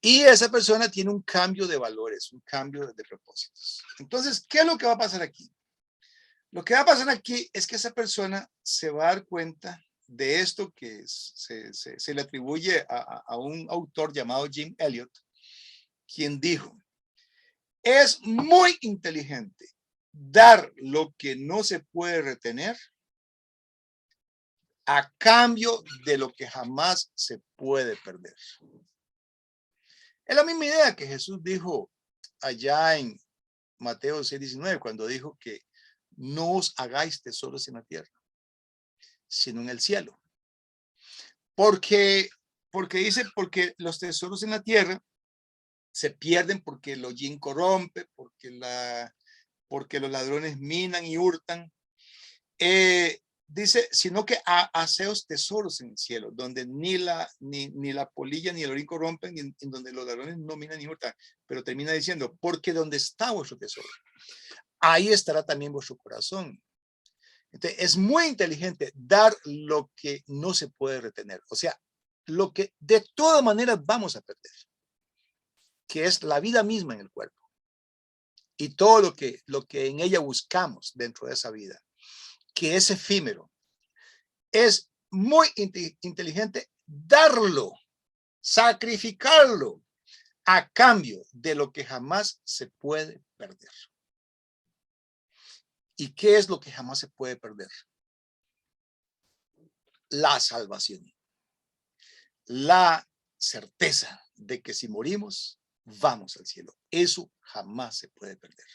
Y esa persona tiene un cambio de valores, un cambio de propósitos. Entonces, ¿qué es lo que va a pasar aquí? Lo que va a pasar aquí es que esa persona se va a dar cuenta de esto que se le atribuye a un autor llamado Jim Elliot, quien dijo, es muy inteligente dar lo que no se puede retener a cambio de lo que jamás se puede perder. Es la misma idea que Jesús dijo allá en Mateo 6:19, cuando dijo que no os hagáis tesoros en la tierra, sino en el cielo. Porque dice, porque los tesoros en la tierra se pierden porque el hollín corrompe, porque los ladrones minan y hurtan. Dice, sino que haceos tesoros en el cielo, donde ni la polilla ni el orín corrompen, y en donde los ladrones no minan ni hurtan. Pero termina diciendo, porque donde está vuestro tesoro, ahí estará también vuestro corazón. Entonces, es muy inteligente dar lo que no se puede retener. O sea, lo que de todas maneras vamos a perder, que es la vida misma en el cuerpo. Y todo lo que en ella buscamos dentro de esa vida, que es efímero. Es muy inteligente darlo, sacrificarlo a cambio de lo que jamás se puede perder. ¿Y qué es lo que jamás se puede perder? La salvación. La certeza de que si morimos, vamos al cielo. Eso jamás se puede perder.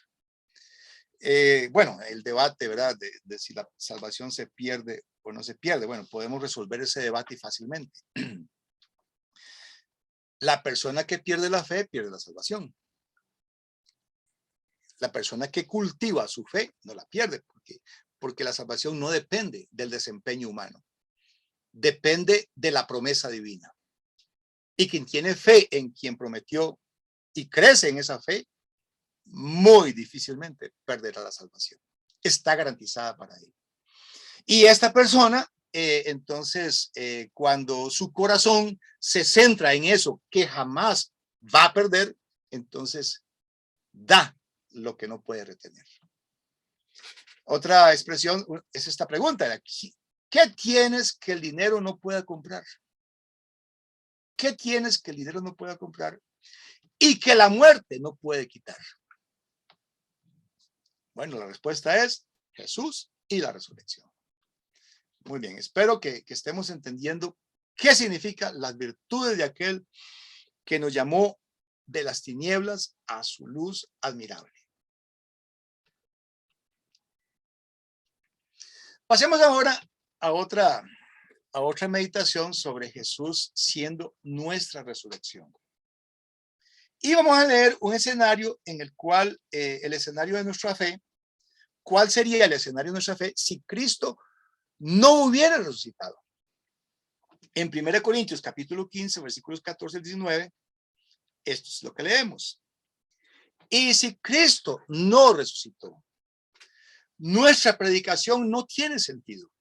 Bueno, el debate, ¿verdad? De si la salvación se pierde o no se pierde. Bueno, podemos resolver ese debate fácilmente. La persona que pierde la fe pierde la salvación. La persona que cultiva su fe no la pierde, porque la salvación no depende del desempeño humano. Depende de la promesa divina. Y quien tiene fe en quien prometió y crece en esa fe, muy difícilmente perderá la salvación. Está garantizada para él. Y esta persona, entonces, cuando su corazón se centra en eso que jamás va a perder, entonces da lo que no puede retener. Otra expresión es esta pregunta: ¿qué tienes que el dinero no pueda comprar? ¿Qué tienes que el dinero no pueda comprar y que la muerte no puede quitar? Bueno, la respuesta es Jesús y la resurrección. Muy bien, espero que estemos entendiendo qué significan las virtudes de aquel que nos llamó de las tinieblas a su luz admirable. Pasemos ahora a otra meditación sobre Jesús siendo nuestra resurrección. Y vamos a leer un escenario en el cual el escenario de nuestra fe, ¿cuál sería el escenario de nuestra fe si Cristo no hubiera resucitado? En 1 Corintios capítulo 15, versículos 14 al 19, esto es lo que leemos. Y si Cristo no resucitó, nuestra predicación no tiene sentido.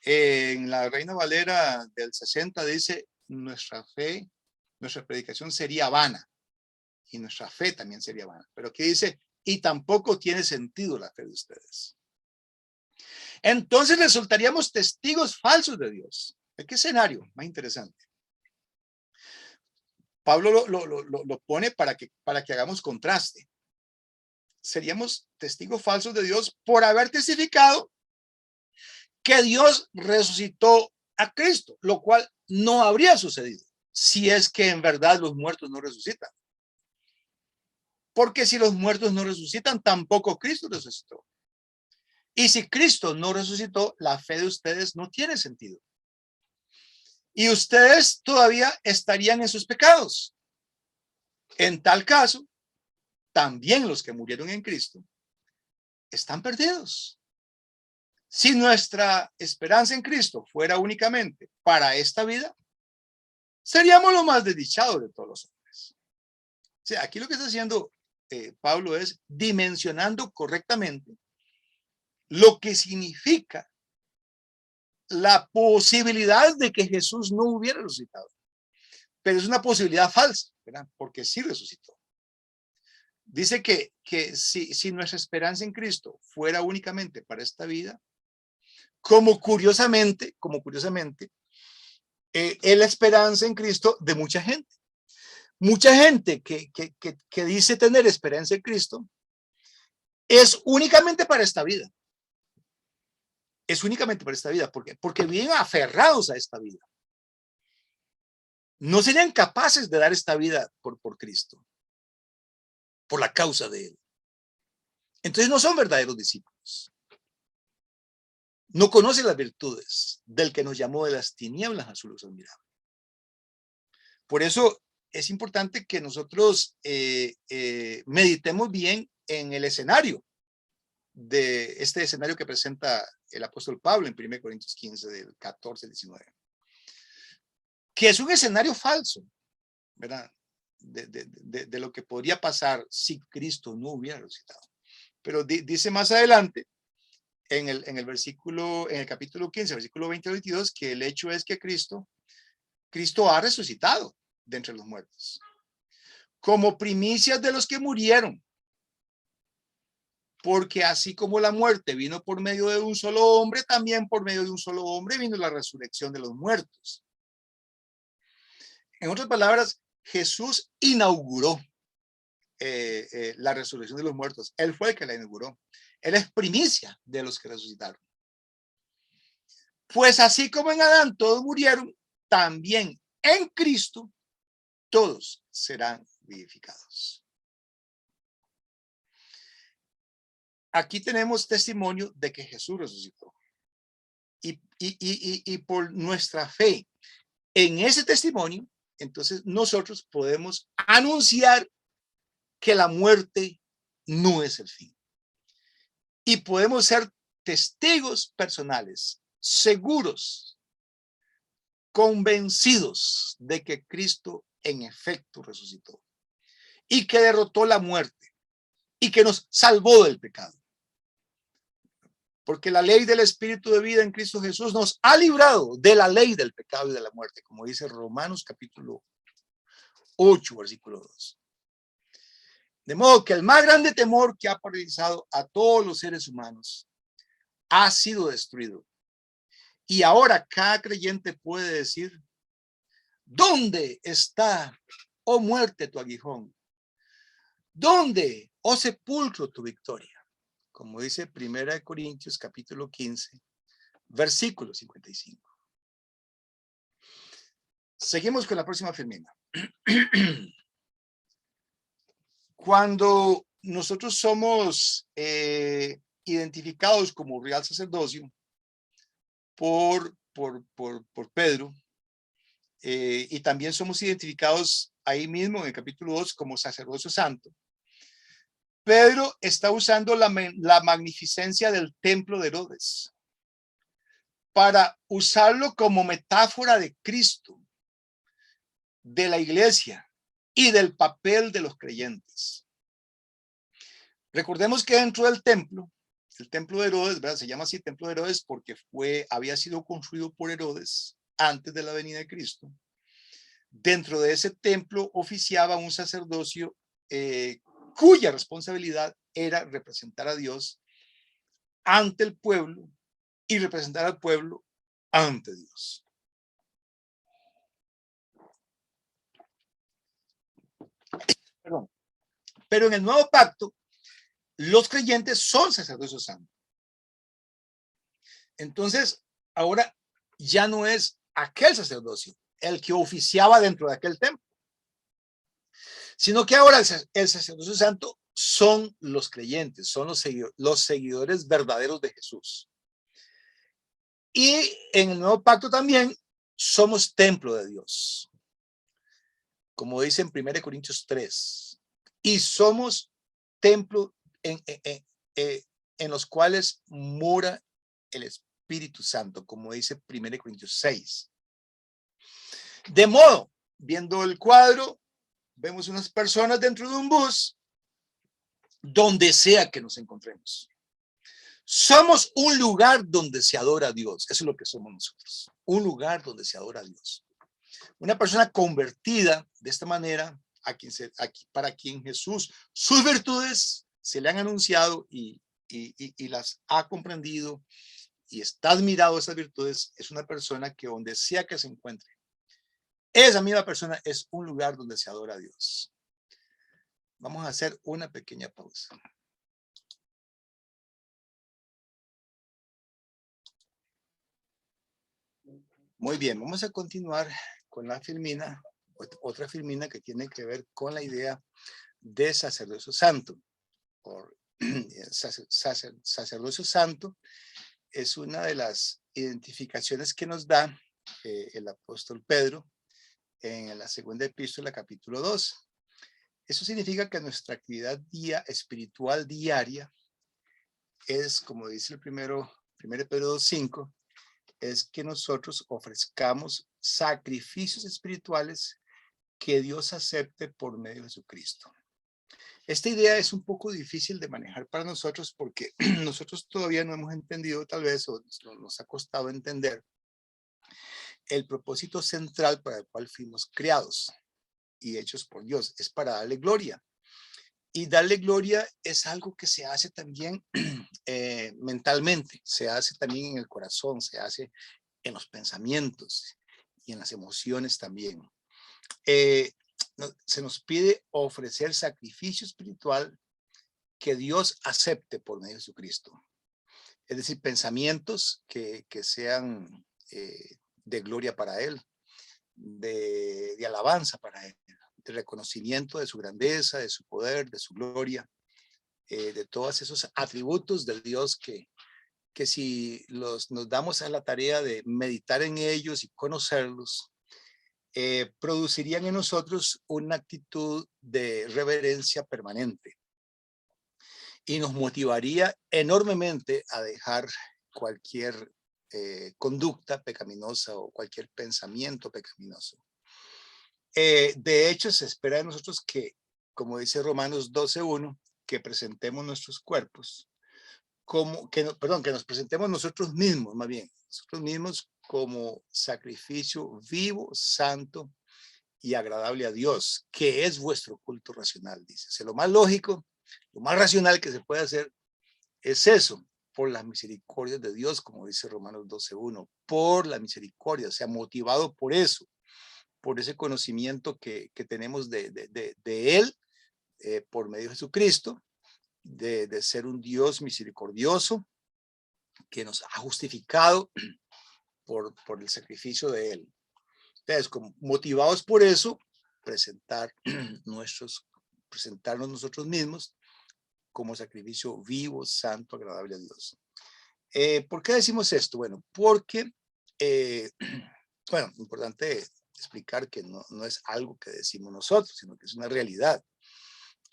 En la Reina Valera del 60 dice, nuestra predicación sería vana, y nuestra fe también sería vana. Pero aquí dice, y tampoco tiene sentido la fe de ustedes. Entonces resultaríamos testigos falsos de Dios. ¿Qué escenario más interesante? Pablo lo pone para que hagamos contraste. Seríamos testigos falsos de Dios por haber testificado que Dios resucitó a Cristo, lo cual no habría sucedido si es que en verdad los muertos no resucitan. Porque si los muertos no resucitan, tampoco Cristo resucitó. Y si Cristo no resucitó, la fe de ustedes no tiene sentido. Y ustedes todavía estarían en sus pecados. En tal caso, también los que murieron en Cristo están perdidos. Si nuestra esperanza en Cristo fuera únicamente para esta vida, seríamos los más desdichados de todos los hombres. O sea, aquí lo que está haciendo Pablo es dimensionando correctamente lo que significa la posibilidad de que Jesús no hubiera resucitado. Pero es una posibilidad falsa, ¿verdad? Porque sí resucitó. Dice que si nuestra esperanza en Cristo fuera únicamente para esta vida, como curiosamente, es la esperanza en Cristo de mucha gente. Mucha gente que dice tener esperanza en Cristo es únicamente para esta vida. Es únicamente para esta vida. ¿Por qué? Porque viven aferrados a esta vida. No serían capaces de dar esta vida por Cristo, por la causa de Él. Entonces no son verdaderos discípulos. No conocen las virtudes del que nos llamó de las tinieblas a su luz admirable. Por eso es importante que nosotros meditemos bien en el escenario de este escenario que presenta el apóstol Pablo en 1 Corintios 15 del 14 al 19, que es un escenario falso, ¿verdad? De lo que podría pasar si Cristo no hubiera resucitado. Pero dice más adelante en el capítulo 15, versículo 20 al 22, que el hecho es que Cristo ha resucitado de entre los muertos, como primicias de los que murieron, porque así como la muerte vino por medio de un solo hombre, también por medio de un solo hombre vino la resurrección de los muertos. En otras palabras, Jesús inauguró la resurrección de los muertos. Él fue el que la inauguró. Él es primicia de los que resucitaron. Pues así como en Adán todos murieron, también en Cristo todos serán vivificados. Aquí tenemos testimonio de que Jesús resucitó. Y por nuestra fe en ese testimonio, entonces nosotros podemos anunciar que la muerte no es el fin. Y podemos ser testigos personales, seguros, convencidos de que Cristo en efecto resucitó y que derrotó la muerte y que nos salvó del pecado. Porque la ley del Espíritu de vida en Cristo Jesús nos ha librado de la ley del pecado y de la muerte, como dice Romanos capítulo 8, versículo 2. De modo que el más grande temor que ha paralizado a todos los seres humanos ha sido destruido. Y ahora cada creyente puede decir: ¿dónde está, oh muerte, tu aguijón? ¿Dónde, oh sepulcro, tu victoria? Como dice 1 Corintios capítulo 15, versículo 55. Seguimos con la próxima filmina. Cuando nosotros somos identificados como real sacerdocio por Pedro, y también somos identificados ahí mismo en el capítulo 2 como sacerdocio santo, Pedro está usando la magnificencia del templo de Herodes para usarlo como metáfora de Cristo, de la iglesia y del papel de los creyentes. Recordemos que dentro del templo, el templo de Herodes, ¿verdad? Se llama así templo de Herodes porque había sido construido por Herodes antes de la venida de Cristo. Dentro de ese templo oficiaba un sacerdocio cuya responsabilidad era representar a Dios ante el pueblo y representar al pueblo ante Dios. Perdón. Pero en el nuevo pacto, los creyentes son sacerdocios santos. Entonces, ahora ya no es aquel sacerdocio el que oficiaba dentro de aquel templo, sino que ahora el sacerdocio santo son los creyentes, son los seguidores verdaderos de Jesús. Y en el nuevo pacto también somos templo de Dios, como dice en 1 Corintios 3, y somos templo en los cuales mora el Espíritu Santo, como dice 1 Corintios 6. De modo, viendo el cuadro, vemos unas personas dentro de un bus, donde sea que nos encontremos. Somos un lugar donde se adora a Dios. Eso es lo que somos nosotros. Un lugar donde se adora a Dios. Una persona convertida de esta manera, para quien Jesús, sus virtudes se le han anunciado y las ha comprendido y está admirado esas virtudes, es una persona que donde sea que se encuentre, esa misma persona es un lugar donde se adora a Dios. Vamos a hacer una pequeña pausa. Muy bien, vamos a continuar con la filmina, otra filmina que tiene que ver con la idea de sacerdocio santo. Sacerdocio santo es una de las identificaciones que nos da el apóstol Pedro en la segunda epístola, capítulo 2. Eso significa que nuestra actividad espiritual diaria es, como dice el 1 Pedro 2:5, es que nosotros ofrezcamos sacrificios espirituales que Dios acepte por medio de Jesucristo. Esta idea es un poco difícil de manejar para nosotros porque nosotros todavía no hemos entendido, tal vez, o nos ha costado entender el propósito central para el cual fuimos creados y hechos por Dios. Es para darle gloria. Y darle gloria es algo que se hace también mentalmente, se hace también en el corazón, se hace en los pensamientos y en las emociones también. Se nos pide ofrecer sacrificio espiritual que Dios acepte por medio de Jesucristo. Es decir, pensamientos que sean de gloria para Él, de alabanza para Él, de reconocimiento de su grandeza, de su poder, de su gloria, de todos esos atributos del Dios que si nos damos a la tarea de meditar en ellos y conocerlos, producirían en nosotros una actitud de reverencia permanente y nos motivaría enormemente a dejar cualquier conducta pecaminosa o cualquier pensamiento pecaminoso. De hecho, se espera de nosotros que, como dice Romanos 12:1, que presentemos nuestros cuerpos que nos presentemos nosotros mismos, más bien, nosotros mismos como sacrificio vivo, santo y agradable a Dios, que es vuestro culto racional, dice. O sea, lo más lógico, lo más racional que se puede hacer es eso, por las misericordias de Dios, como dice Romanos 12:1, por la misericordia, o sea, motivado por eso, por ese conocimiento que tenemos de Él, por medio de Jesucristo, de ser un Dios misericordioso que nos ha justificado por el sacrificio de Él. Entonces, motivados por eso, presentarnos nosotros mismos como sacrificio vivo, santo, agradable a Dios. ¿Por qué decimos esto? Bueno, porque, bueno, importante explicar que no es algo que decimos nosotros, sino que es una realidad.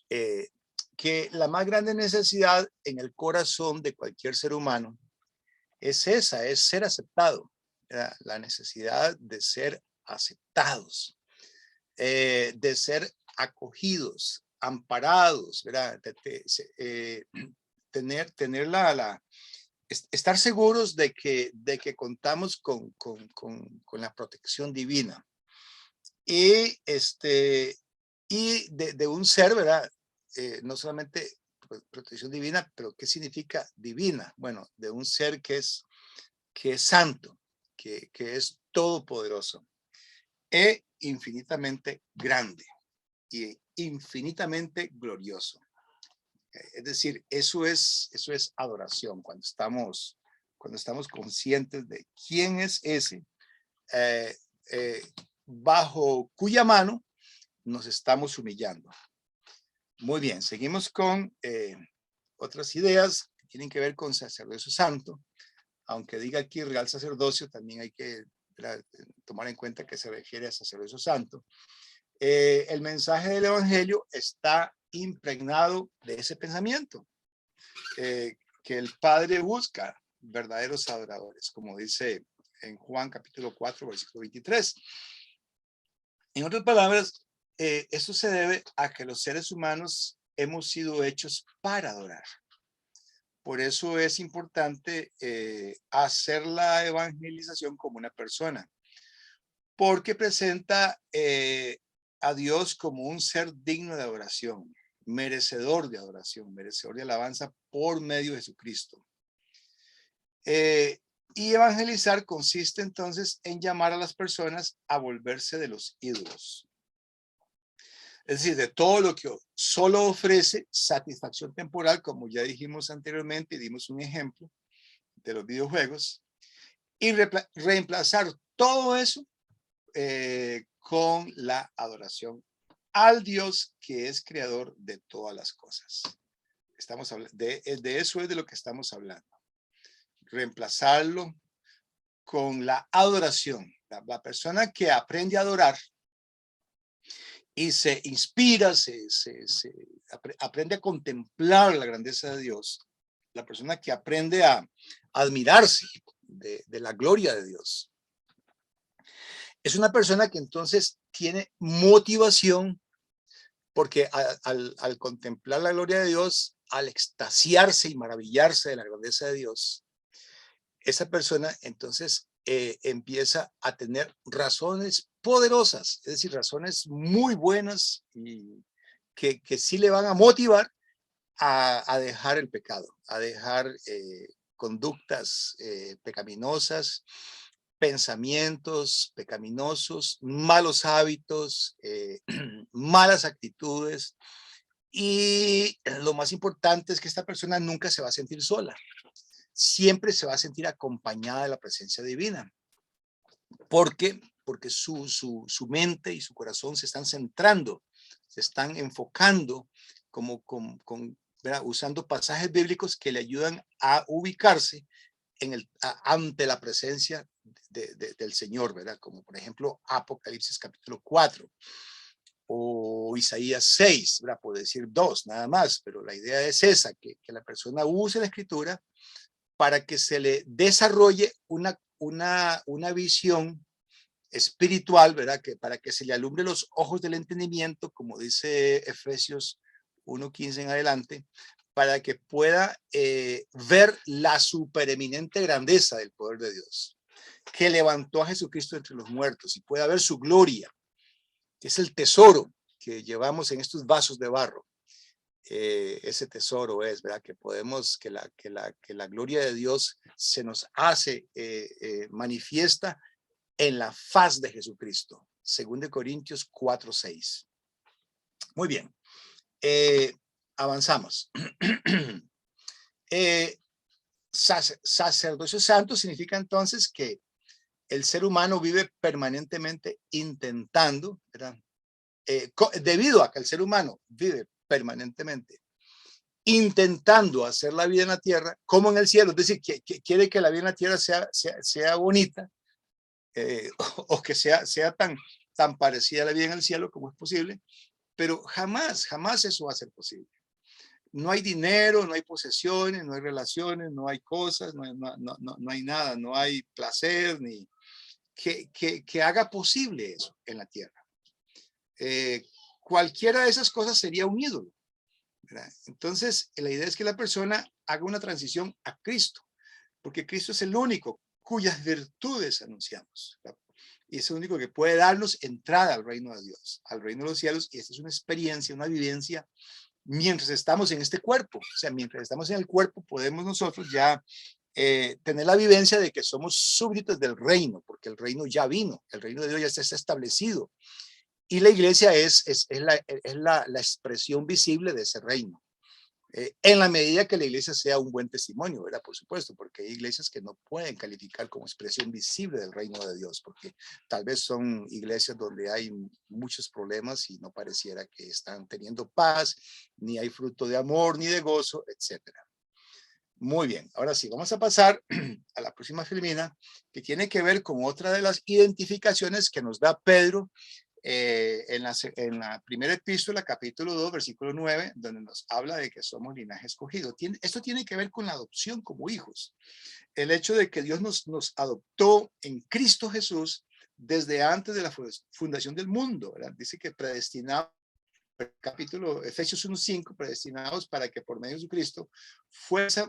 Que la más grande necesidad en el corazón de cualquier ser humano es esa, es ser aceptado, ¿verdad? La necesidad de ser aceptados, de ser acogidos, amparados, ¿verdad? Estar seguros de que contamos con la protección divina y de un ser, ¿verdad? No solamente protección divina, pero ¿qué significa divina? Bueno, de un ser que es santo, que es todopoderoso e infinitamente grande y infinitamente glorioso. Es decir, eso es adoración, cuando estamos conscientes de quién es ese, bajo cuya mano nos estamos humillando. Muy bien, seguimos con otras ideas que tienen que ver con sacerdocio santo. Aunque diga aquí real sacerdocio, también hay que tomar en cuenta que se refiere a sacerdocio santo. El mensaje del evangelio está impregnado de ese pensamiento, que el Padre busca verdaderos adoradores, como dice en Juan capítulo 4, versículo 23. En otras palabras, eso se debe a que los seres humanos hemos sido hechos para adorar. Por eso es importante hacer la evangelización como una persona, porque presenta a Dios como un ser digno de adoración, merecedor de adoración, merecedor de alabanza por medio de Jesucristo. Y evangelizar consiste entonces en llamar a las personas a volverse de los ídolos. Es decir, de todo lo que solo ofrece satisfacción temporal, como ya dijimos anteriormente y dimos un ejemplo de los videojuegos, y reemplazar todo eso con la adoración al Dios que es creador de todas las cosas. Estamos hablando de eso, es de lo que estamos hablando. Reemplazarlo con la adoración. La persona que aprende a adorar y se inspira, aprende a contemplar la grandeza de Dios. La persona que aprende a admirarse de la gloria de Dios. Es una persona que entonces tiene motivación porque al contemplar la gloria de Dios, al extasiarse y maravillarse de la grandeza de Dios, esa persona entonces empieza a tener razones poderosas, es decir, razones muy buenas y que sí le van a motivar a dejar el pecado, a dejar conductas pecaminosas, pensamientos pecaminosos, malos hábitos, malas actitudes. Y lo más importante es que esta persona nunca se va a sentir sola. Siempre se va a sentir acompañada de la presencia divina. ¿Por qué? Porque su mente y su corazón se están centrando, se están enfocando usando pasajes bíblicos que le ayudan a ubicarse ante la presencia del Señor, ¿verdad? Como por ejemplo Apocalipsis capítulo 4 o Isaías 6, ¿verdad? Por decir dos, nada más, pero la idea es esa, que la persona use la escritura para que se le desarrolle una visión espiritual, ¿verdad? Que para que se le alumbre los ojos del entendimiento, como dice Efesios 1:15 en adelante, para que pueda ver la supereminente grandeza del poder de Dios, que levantó a Jesucristo entre los muertos y pueda ver su gloria, que es el tesoro que llevamos en estos vasos de barro. Ese tesoro es, ¿verdad? Que podemos, que la gloria de Dios se nos hace manifiesta en la faz de Jesucristo. 2 Corintios 4:6. Muy bien. Avanzamos. Sacerdocio santo significa entonces que el ser humano vive permanentemente intentando, ¿verdad? Debido a que el ser humano vive permanentemente intentando hacer la vida en la tierra como en el cielo, es decir, que quiere que la vida en la tierra sea bonita, o que sea tan parecida a la vida en el cielo como es posible, pero jamás eso va a ser posible. No hay dinero, no hay posesiones, no hay relaciones, no hay cosas, no hay nada, no hay placer, ni que haga posible eso en la tierra. Cualquiera de esas cosas sería un ídolo, ¿verdad? Entonces, la idea es que la persona haga una transición a Cristo, porque Cristo es el único cuyas virtudes anunciamos, ¿verdad? Y es el único que puede darnos entrada al reino de Dios, al reino de los cielos, y esta es una experiencia, una vivencia mientras estamos en este cuerpo. O sea, mientras estamos en el cuerpo podemos nosotros ya tener la vivencia de que somos súbditos del reino, porque el reino ya vino, el reino de Dios ya está establecido. Y la iglesia es la expresión visible de ese reino. en la medida que la iglesia sea un buen testimonio, ¿verdad? Por supuesto, porque hay iglesias que no pueden calificar como expresión visible del reino de Dios, porque tal vez son iglesias donde hay muchos problemas y no pareciera que están teniendo paz, ni hay fruto de amor, ni de gozo, etcétera. Muy bien, ahora sí, vamos a pasar a la próxima filmina, que tiene que ver con otra de las identificaciones que nos da Pedro en la primera epístola, capítulo 2, versículo 9, donde nos habla de que somos linaje escogido. Esto tiene que ver con la adopción como hijos. El hecho de que Dios nos adoptó en Cristo Jesús desde antes de la fundación del mundo, ¿verdad? Dice que predestinado, capítulo Efesios 1:5, predestinados para que por medio de Jesucristo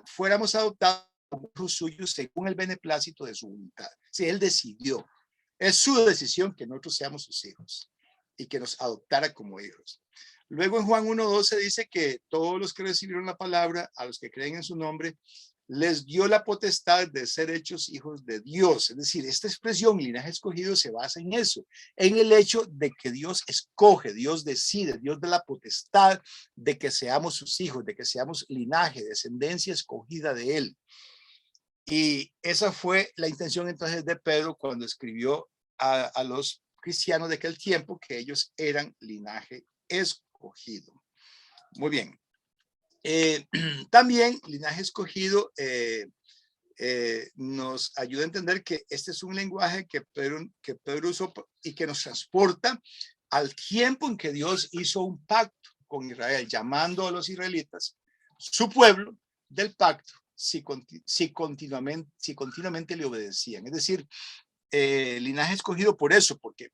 fuéramos adoptados como hijos suyos según el beneplácito de su voluntad. Sí, él decidió. Es su decisión que nosotros seamos sus hijos y que nos adoptara como hijos. Luego en Juan 1:12 dice que todos los que recibieron la palabra, a los que creen en su nombre, les dio la potestad de ser hechos hijos de Dios. Es decir, esta expresión linaje escogido se basa en eso, en el hecho de que Dios escoge, Dios decide, Dios da la potestad de que seamos sus hijos, de que seamos linaje, descendencia escogida de él. Y esa fue la intención entonces de Pedro cuando escribió a los cristianos de aquel tiempo, que ellos eran linaje escogido. Muy bien. También linaje escogido nos ayuda a entender que este es un lenguaje que Pedro usó y que nos transporta al tiempo en que Dios hizo un pacto con Israel, llamando a los israelitas, su pueblo, del pacto, si continuamente le obedecían. Es decir, linaje escogido por eso, porque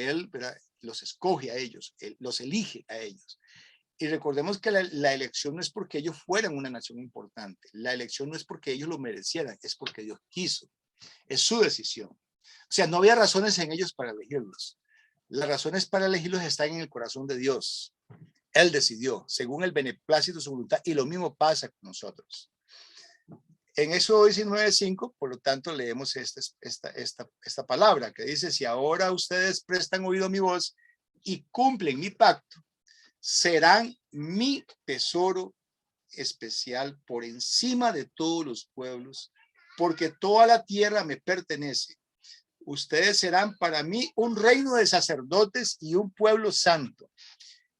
él, ¿verdad?, los escoge a ellos, él los elige a ellos. Y recordemos que la elección no es porque ellos fueran una nación importante. La elección no es porque ellos lo merecieran, es porque Dios quiso. Es su decisión. O sea, no había razones en ellos para elegirlos. Las razones para elegirlos están en el corazón de Dios. Él decidió, según el beneplácito de su voluntad, y lo mismo pasa con nosotros. En Éxodo 19:5, por lo tanto, leemos esta palabra que dice: si ahora ustedes prestan oído a mi voz y cumplen mi pacto, serán mi tesoro especial por encima de todos los pueblos, porque toda la tierra me pertenece. Ustedes serán para mí un reino de sacerdotes y un pueblo santo.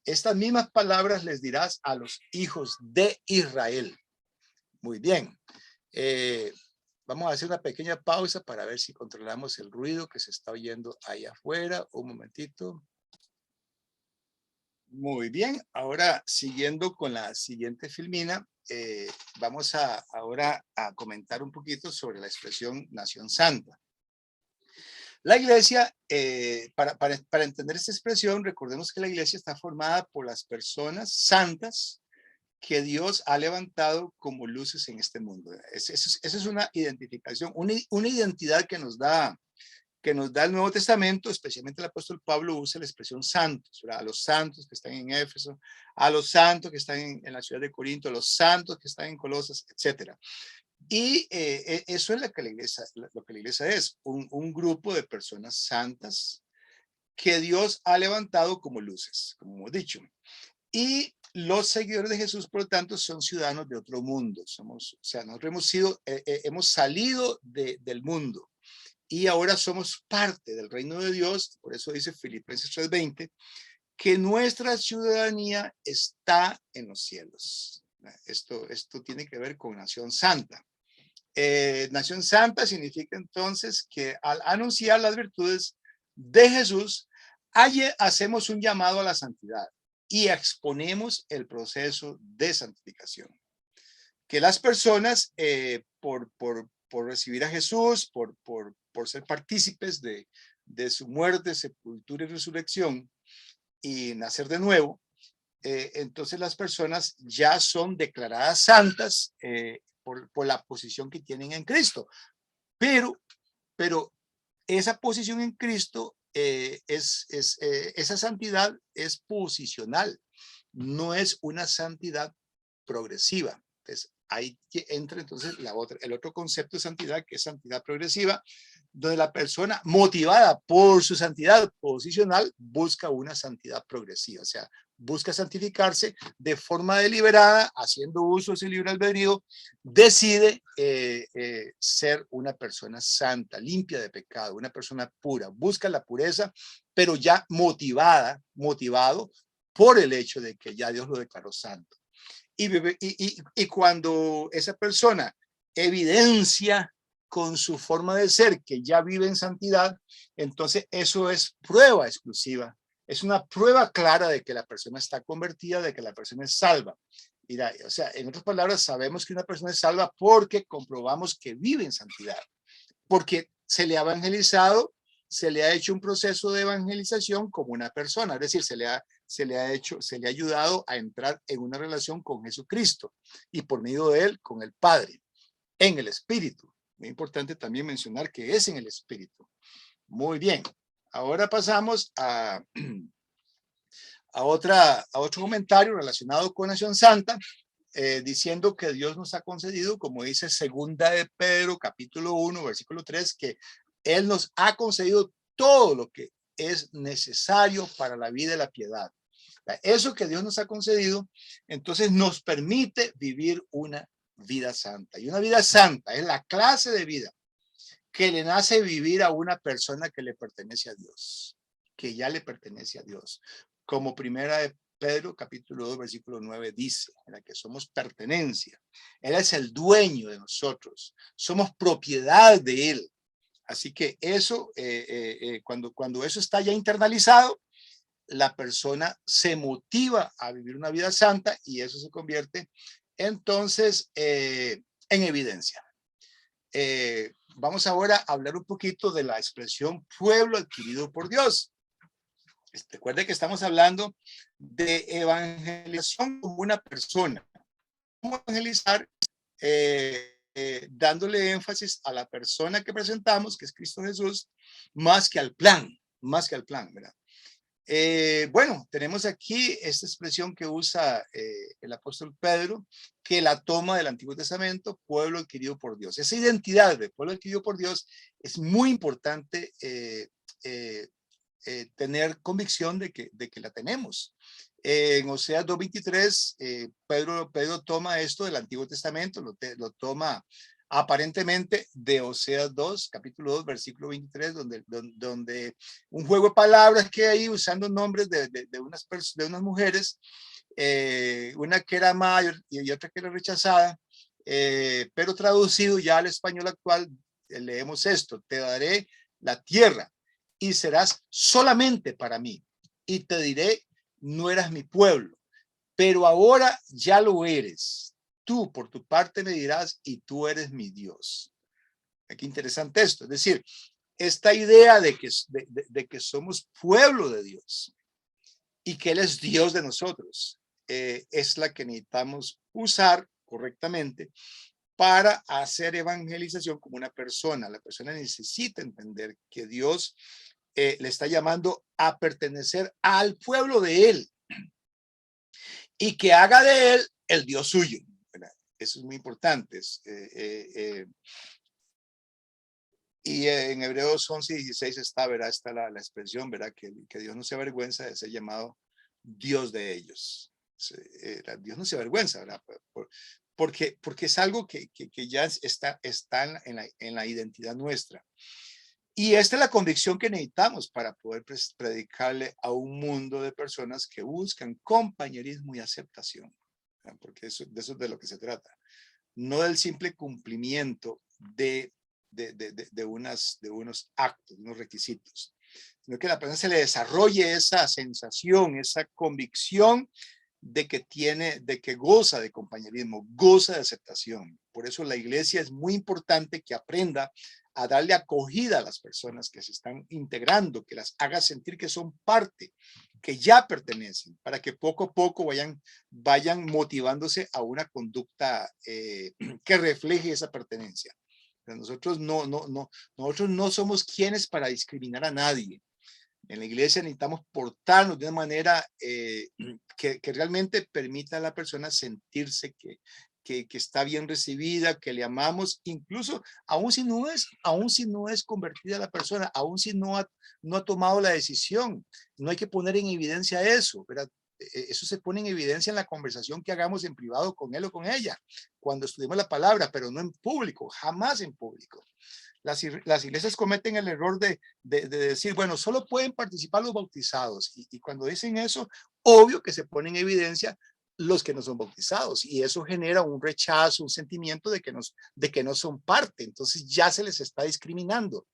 Estas mismas palabras les dirás a los hijos de Israel. Muy bien. Vamos a hacer una pequeña pausa para ver si controlamos el ruido que se está oyendo ahí afuera. Un momentito. Muy bien, ahora siguiendo con la siguiente filmina, vamos ahora a comentar un poquito sobre la expresión nación santa. La iglesia, para entender esta expresión, recordemos que la iglesia está formada por las personas santas que Dios ha levantado como luces en este mundo. Esa es una identificación, una identidad que nos da el Nuevo Testamento, especialmente el apóstol Pablo usa la expresión santos, ¿verdad? A los santos que están en Éfeso, a los santos que están en la ciudad de Corinto, a los santos que están en Colosas, etcétera. Y eso es lo que la iglesia es, un grupo de personas santas que Dios ha levantado como luces, como hemos dicho. Y los seguidores de Jesús, por lo tanto, son ciudadanos de otro mundo. Nosotros hemos salido del mundo. Y ahora somos parte del reino de Dios, por eso dice Filipenses 3:20, que nuestra ciudadanía está en los cielos. Esto tiene que ver con nación santa. Nación santa significa entonces que al anunciar las virtudes de Jesús, hacemos un llamado a la santidad y exponemos el proceso de santificación. Que las personas, por recibir a Jesús, por ser partícipes de su muerte, sepultura y resurrección y nacer de nuevo, entonces las personas ya son declaradas santas por la posición que tienen en Cristo. Pero esa posición en Cristo, esa santidad es posicional, no es una santidad progresiva. Entonces, ahí entra entonces el otro concepto de santidad, que es santidad progresiva, donde la persona motivada por su santidad posicional busca una santidad progresiva, o sea, busca santificarse de forma deliberada, haciendo uso de ese libre albedrío, decide ser una persona santa, limpia de pecado, una persona pura, busca la pureza, pero ya motivado por el hecho de que ya Dios lo declaró santo. Y cuando esa persona evidencia con su forma de ser que ya vive en santidad, entonces eso es prueba exclusiva. Es una prueba clara de que la persona está convertida, de que la persona es salva. Mira, o sea, en otras palabras, sabemos que una persona es salva porque comprobamos que vive en santidad, porque se le ha evangelizado, se le ha hecho un proceso de evangelización como una persona, es decir, se le ha ayudado a entrar en una relación con Jesucristo y por medio de él con el Padre, en el Espíritu. Muy importante también mencionar que es en el Espíritu. Muy bien. Ahora pasamos a otro comentario relacionado con Nación Santa, diciendo que Dios nos ha concedido, como dice segunda de Pedro, capítulo 1, versículo 3, que Él nos ha concedido todo lo que es necesario para la vida y la piedad. Eso que Dios nos ha concedido, entonces nos permite vivir una vida santa. Y una vida santa es la clase de vida que le nace vivir a una persona que le pertenece a Dios, que ya le pertenece a Dios. Como primera de Pedro, capítulo 2, versículo 9, dice, en la que somos pertenencia. Él es el dueño de nosotros. Somos propiedad de Él. Así que eso, cuando eso está ya internalizado, la persona se motiva a vivir una vida santa y eso se convierte entonces en evidencia. Vamos ahora a hablar un poquito de la expresión pueblo adquirido por Dios. Recuerde que estamos hablando de evangelización como una persona. ¿Cómo evangelizar? Dándole énfasis a la persona que presentamos, que es Cristo Jesús, más que al plan, ¿verdad? Bueno, tenemos aquí esta expresión que usa el apóstol Pedro, que la toma del Antiguo Testamento, pueblo adquirido por Dios. Esa identidad de pueblo adquirido por Dios es muy importante tener convicción de que la tenemos. En Oseas 2:23, Pedro toma esto del Antiguo Testamento, lo toma aparentemente de Oseas 2, capítulo 2, versículo 23, donde un juego de palabras que hay usando nombres de unas mujeres, una que era amada y otra que era rechazada, pero traducido ya al español actual, leemos esto: te daré la tierra y serás solamente para mí, y te diré, no eras mi pueblo, pero ahora ya lo eres. Tú por tu parte me dirás, y tú eres mi Dios. Qué interesante esto. Es decir, esta idea de que somos pueblo de Dios y que Él es Dios de nosotros, es la que necesitamos usar correctamente para hacer evangelización como una persona. La persona necesita entender que Dios le está llamando a pertenecer al pueblo de Él y que haga de Él el Dios suyo, ¿verdad? Eso es muy importante. Y en Hebreos 11:16 está, ¿verdad? Está la expresión, ¿verdad? Que Dios no se avergüenza de ser llamado Dios de ellos. Dios no se avergüenza, ¿verdad? Porque es algo que ya está en la identidad nuestra. Y esta es la convicción que necesitamos para poder predicarle a un mundo de personas que buscan compañerismo y aceptación, ¿verdad? Porque de eso es de lo que se trata. No del simple cumplimiento de unos actos, unos requisitos, sino que a la persona se le desarrolle esa sensación, esa convicción de que goza de compañerismo, goza de aceptación. Por eso la iglesia es muy importante que aprenda a darle acogida a las personas que se están integrando, que las haga sentir que son parte, que ya pertenecen, para que poco a poco vayan motivándose a una conducta que refleje esa pertenencia. Pero nosotros no somos quienes para discriminar a nadie. En la iglesia necesitamos portarnos de una manera que realmente permita a la persona sentirse que está bien recibida, que le amamos, incluso aún si no es convertida la persona, aún si no ha tomado la decisión. No hay que poner en evidencia eso, ¿verdad? eso se pone en evidencia en la conversación que hagamos en privado con él o con ella, cuando estudiemos la palabra, pero no en público, jamás en público. Las iglesias cometen el error de decir, bueno, solo pueden participar los bautizados. Y cuando dicen eso, obvio que se pone en evidencia los que no son bautizados. Y eso genera un rechazo, un sentimiento de que no son parte. Entonces ya se les está discriminando.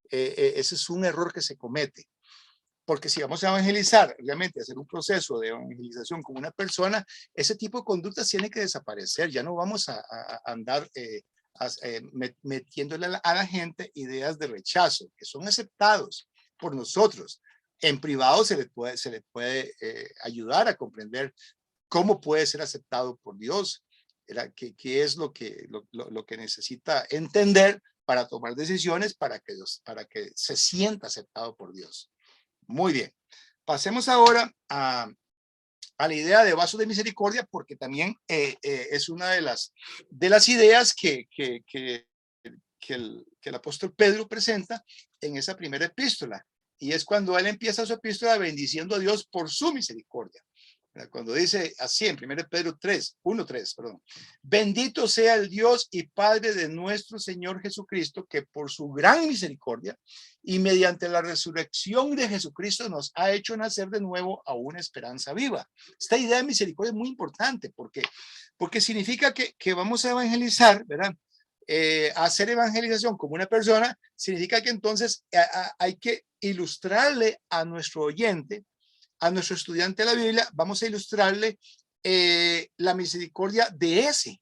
Ese es un error que se comete. Porque si vamos a evangelizar, realmente hacer un proceso de evangelización con una persona, ese tipo de conductas tiene que desaparecer. Ya no vamos a andar metiéndole a la gente ideas de rechazo, que son aceptados por nosotros. En privado se le puede ayudar a comprender cómo puede ser aceptado por Dios, qué es lo que necesita entender para tomar decisiones para que se sienta aceptado por Dios. Muy bien. Pasemos ahora a la idea de vasos de misericordia, porque también es una de las ideas que el apóstol Pedro presenta en esa primera epístola. Y es cuando él empieza su epístola bendiciendo a Dios por su misericordia. Cuando dice así en 1 Pedro 1:3, perdón, bendito sea el Dios y Padre de nuestro Señor Jesucristo, que por su gran misericordia y mediante la resurrección de Jesucristo nos ha hecho nacer de nuevo a una esperanza viva. Esta idea de misericordia es muy importante porque significa que vamos a evangelizar, ¿verdad? Hacer evangelización como una persona significa que entonces hay que ilustrarle a nuestro oyente, a nuestro estudiante de la Biblia, vamos a ilustrarle la misericordia de ese,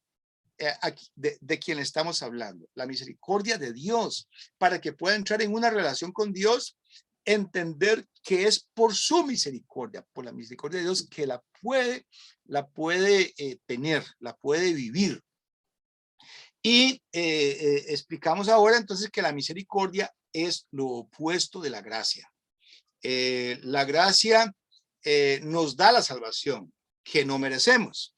de quien estamos hablando, la misericordia de Dios, para que pueda entrar en una relación con Dios, entender que es por su misericordia, por la misericordia de Dios, que la puede tener, la puede vivir. Y explicamos ahora entonces que la misericordia es lo opuesto de la gracia. La gracia nos da la salvación que no merecemos,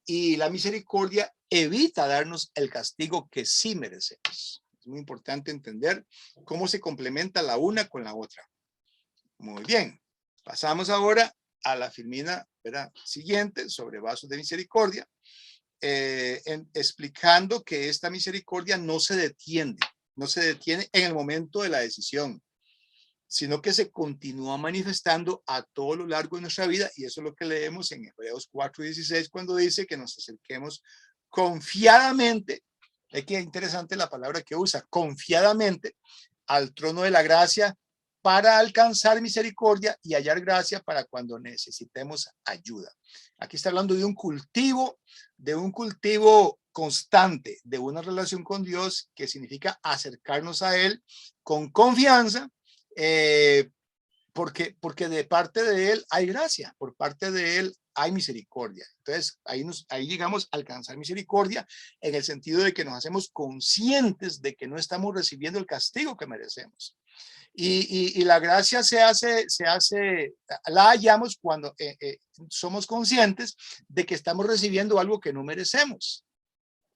y la misericordia evita darnos el castigo que sí merecemos. Es muy importante entender cómo se complementa la una con la otra. Muy bien, pasamos ahora a la filmina, ¿verdad?, siguiente sobre vasos de misericordia, explicando que esta misericordia no se detiene en el momento de la decisión, sino que se continúa manifestando a todo lo largo de nuestra vida. Y eso es lo que leemos en Hebreos 4:16, cuando dice que nos acerquemos confiadamente. Es que interesante la palabra que usa, confiadamente, al trono de la gracia para alcanzar misericordia y hallar gracia para cuando necesitemos ayuda. Aquí está hablando de un cultivo constante, de una relación con Dios, que significa acercarnos a Él con confianza, porque de parte de Él hay gracia, por parte de Él hay misericordia. Entonces ahí llegamos a alcanzar misericordia en el sentido de que nos hacemos conscientes de que no estamos recibiendo el castigo que merecemos. Y la gracia la hallamos cuando somos conscientes de que estamos recibiendo algo que no merecemos.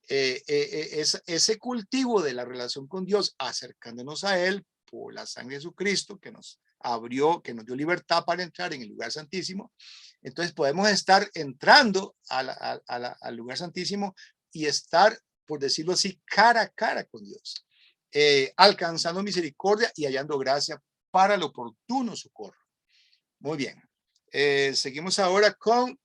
Ese cultivo de la relación con Dios, acercándonos a Él por la sangre de Jesucristo, que nos abrió, que nos dio libertad para entrar en el lugar santísimo. Entonces podemos estar entrando al lugar santísimo y estar, por decirlo así, cara a cara con Dios, alcanzando misericordia y hallando gracia para el oportuno socorro. Muy bien. Seguimos ahora con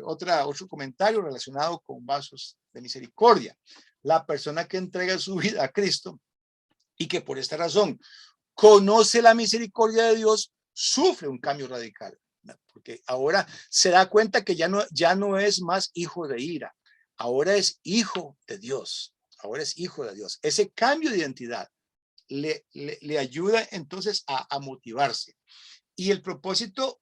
otro comentario relacionado con vasos de misericordia. La persona que entrega su vida a Cristo y que por esta razón conoce la misericordia de Dios, sufre un cambio radical, porque ahora se da cuenta que ya no es más hijo de ira, ahora es hijo de Dios, ahora es hijo de Dios. Ese cambio de identidad le ayuda entonces a motivarse. Y el propósito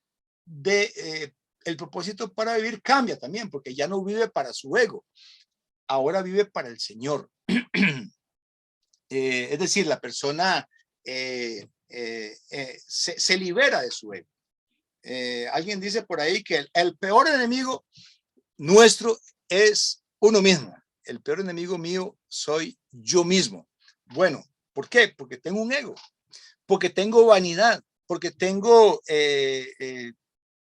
para vivir cambia también, porque ya no vive para su ego, ahora vive para el Señor. Es decir, la persona se libera de su ego. Alguien dice por ahí que el peor enemigo nuestro es uno mismo. El peor enemigo mío soy yo mismo. Bueno, ¿por qué? Porque tengo un ego, porque tengo vanidad, porque tengo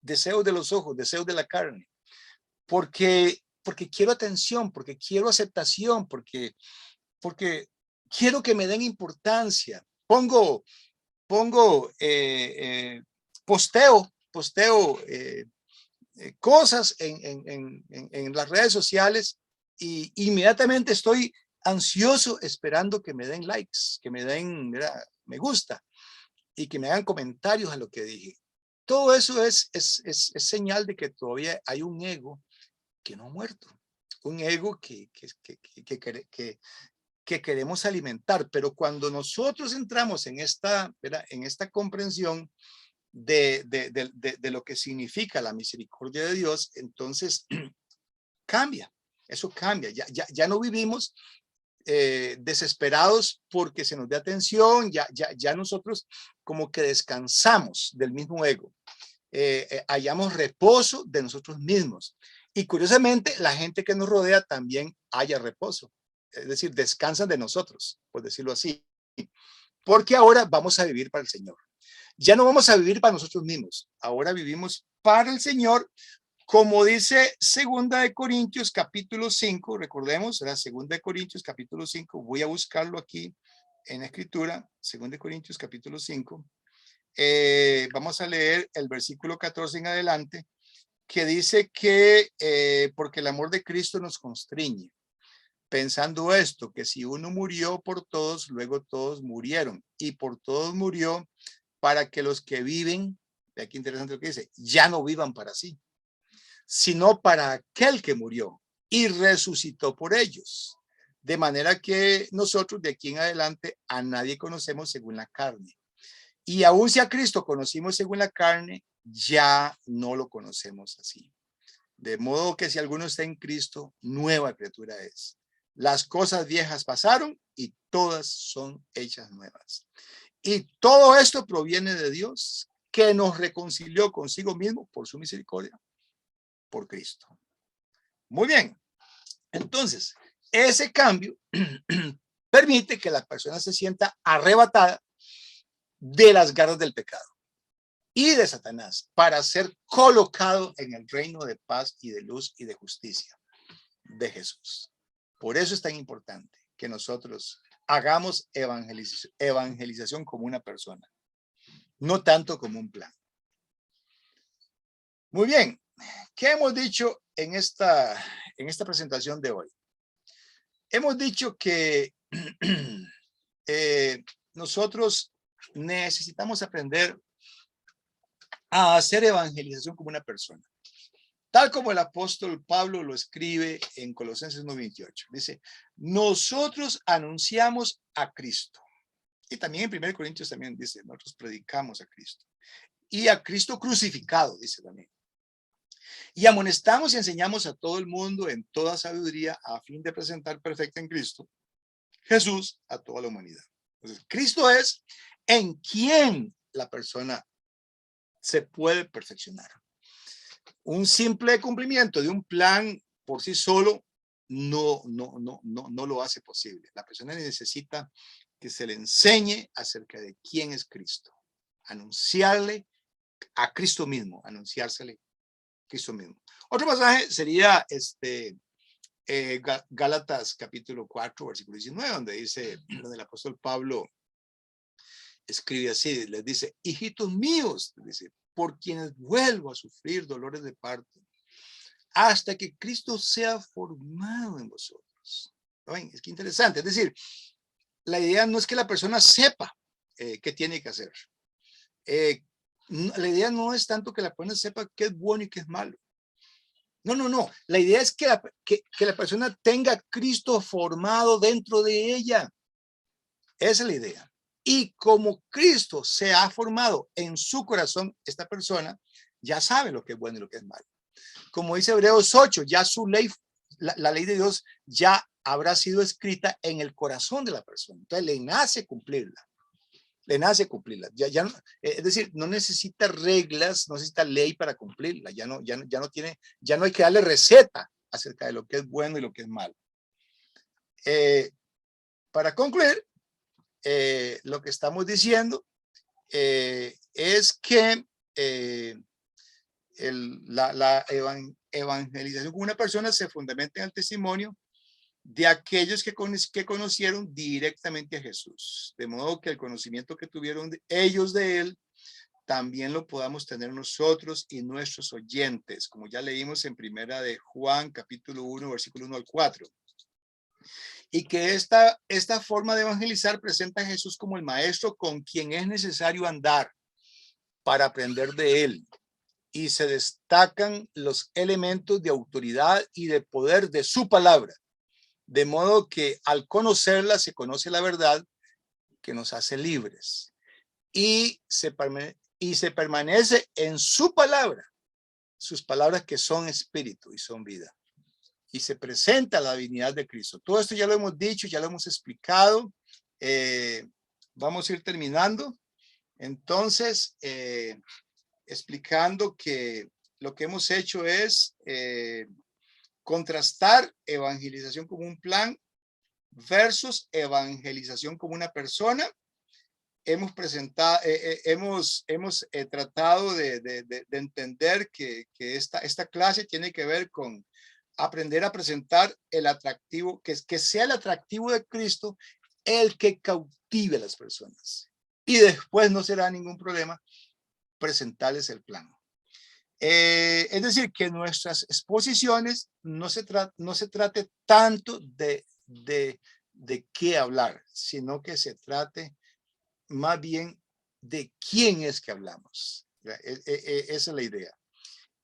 deseos de los ojos, deseos de la carne, porque quiero atención, porque quiero aceptación, porque quiero que me den importancia. Pongo posteo cosas en las redes sociales y inmediatamente estoy ansioso esperando que me den likes, que me den, ¿verdad?, me gusta y que me hagan comentarios a lo que dije. Todo eso es señal de que todavía hay un ego que no ha muerto, un ego que queremos alimentar. Pero cuando nosotros entramos en esta, ¿verdad?, en esta comprensión de lo que significa la misericordia de Dios, entonces cambia, eso cambia. Ya no vivimos desesperados porque se nos dé atención, ya nosotros como que descansamos del mismo ego, hallamos reposo de nosotros mismos. Y curiosamente, la gente que nos rodea también haya reposo, es decir, descansan de nosotros, por decirlo así, porque ahora vamos a vivir para el Señor. Ya no vamos a vivir para nosotros mismos, ahora vivimos para el Señor, como dice 2 Corintios capítulo 5, recordemos, era 2 Corintios capítulo 5, voy a buscarlo aquí en la escritura, 2 Corintios capítulo 5, vamos a leer el versículo 14 en adelante, que dice que porque el amor de Cristo nos constriñe, pensando esto, que si uno murió por todos, luego todos murieron, y por todos murió para que los que viven, de aquí interesante lo que dice, ya no vivan para sí, sino para aquel que murió y resucitó por ellos. De manera que nosotros de aquí en adelante a nadie conocemos según la carne. Y aun si a Cristo conocimos según la carne, ya no lo conocemos así. De modo que si alguno está en Cristo, nueva criatura es. Las cosas viejas pasaron y todas son hechas nuevas. Y todo esto proviene de Dios, que nos reconcilió consigo mismo por su misericordia, por Cristo. Muy bien. Entonces, ese cambio permite que la persona se sienta arrebatada de las garras del pecado y de Satanás para ser colocado en el reino de paz y de luz y de justicia de Jesús. Por eso es tan importante que nosotros hagamos evangelización como una persona, no tanto como un plan. Muy bien, ¿qué hemos dicho en esta presentación de hoy? Hemos dicho que nosotros necesitamos aprender a hacer evangelización como una persona, tal como el apóstol Pablo lo escribe en Colosenses 1:28. Dice, nosotros anunciamos a Cristo. Y también en 1 Corintios también dice, nosotros predicamos a Cristo. Y a Cristo crucificado, dice también. Y amonestamos y enseñamos a todo el mundo en toda sabiduría a fin de presentar perfecta en Cristo Jesús a toda la humanidad. Entonces, Cristo es en quien la persona se puede perfeccionar. Un simple cumplimiento de un plan por sí solo no lo hace posible. La persona necesita que se le enseñe acerca de quién es Cristo. Anunciarle a Cristo mismo, anunciársele a Cristo mismo. Otro pasaje sería Gálatas capítulo 4, versículo 19, donde dice, donde el apóstol Pablo escribe así, les dice, hijitos míos, dice, por quienes vuelvo a sufrir dolores de parto, hasta que Cristo sea formado en vosotros. ¿Ven? Es que interesante, es decir, la idea no es que la persona sepa qué tiene que hacer. La idea no es tanto que la persona sepa qué es bueno y qué es malo. No. La idea es que la persona tenga a Cristo formado dentro de ella. Esa es la idea. Y como Cristo se ha formado en su corazón, esta persona ya sabe lo que es bueno y lo que es malo. Como dice Hebreos 8, ya su ley, la ley de Dios ya habrá sido escrita en el corazón de la persona. Entonces le nace cumplirla. Le nace cumplirla. Es decir, no necesita reglas, no necesita ley para cumplirla. Ya no hay que darle receta acerca de lo que es bueno y lo que es malo. Para concluir, lo que estamos diciendo es que evangelización con una persona se fundamenta en el testimonio de aquellos que conocieron directamente a Jesús, de modo que el conocimiento que tuvieron ellos de él también lo podamos tener nosotros y nuestros oyentes, como ya leímos en primera de Juan, capítulo 1, versículo 1 al 4. Y que esta forma de evangelizar presenta a Jesús como el maestro con quien es necesario andar para aprender de él. Y se destacan los elementos de autoridad y de poder de su palabra. De modo que al conocerla se conoce la verdad que nos hace libres. Y se permanece en su palabra, sus palabras que son espíritu y son vida. Y se presenta la divinidad de Cristo. Todo esto ya lo hemos dicho, ya lo hemos explicado. Vamos a ir terminando. Entonces, explicando que lo que hemos hecho es contrastar evangelización como un plan versus evangelización como una persona. Hemos presentado, hemos tratado de entender que esta clase tiene que ver con aprender a presentar el atractivo, que sea el atractivo de Cristo el que cautive a las personas. Y después no será ningún problema presentarles el plan. Es decir, que nuestras exposiciones no se trate tanto de qué hablar, sino que se trate más bien de quién es que hablamos. Esa es la idea.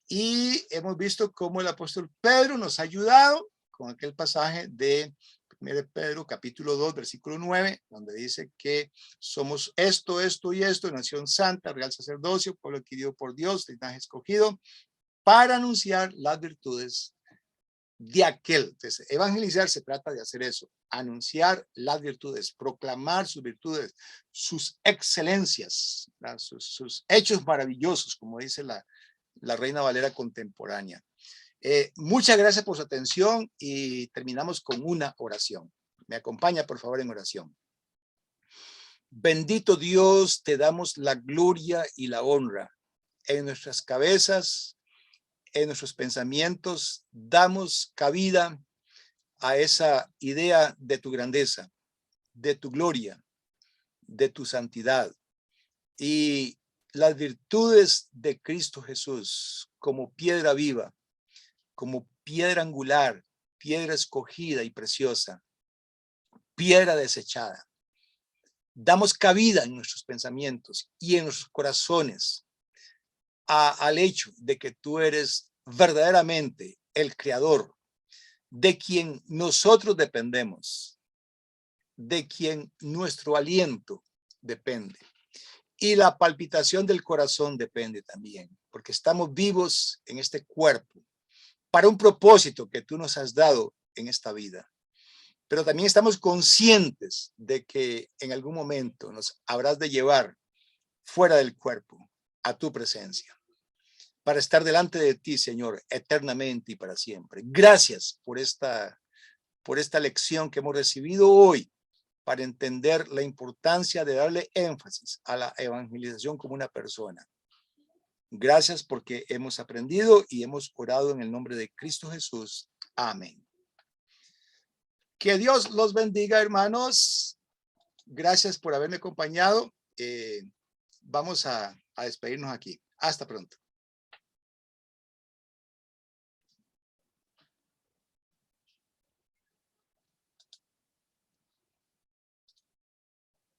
Y hemos visto cómo el apóstol Pedro nos ha ayudado con aquel pasaje de 1 Pedro capítulo 2 versículo 9, donde dice que somos esto y esto, nación santa, real sacerdocio, pueblo adquirido por Dios, linaje escogido, para anunciar las virtudes de aquel. Entonces, evangelizar se trata de hacer eso, anunciar las virtudes, proclamar sus virtudes, sus excelencias, sus hechos maravillosos, como dice la Reina Valera contemporánea. Muchas gracias por su atención y terminamos con una oración. Me acompaña, por favor, en oración. Bendito Dios, te damos la gloria y la honra en nuestras cabezas, en nuestros pensamientos. Damos cabida a esa idea de tu grandeza, de tu gloria, de tu santidad y las virtudes de Cristo Jesús como piedra viva, como piedra angular, piedra escogida y preciosa, piedra desechada. Damos cabida en nuestros pensamientos y en nuestros corazones al hecho de que tú eres verdaderamente el creador, de quien nosotros dependemos, de quien nuestro aliento depende. Y la palpitación del corazón depende también, porque estamos vivos en este cuerpo para un propósito que tú nos has dado en esta vida. Pero también estamos conscientes de que en algún momento nos habrás de llevar fuera del cuerpo a tu presencia, para estar delante de ti, Señor, eternamente y para siempre. Gracias por esta lección que hemos recibido hoy, para entender la importancia de darle énfasis a la evangelización como una persona. Gracias porque hemos aprendido y hemos orado en el nombre de Cristo Jesús. Amén. Que Dios los bendiga, hermanos. Gracias por haberme acompañado. Vamos a despedirnos aquí. Hasta pronto.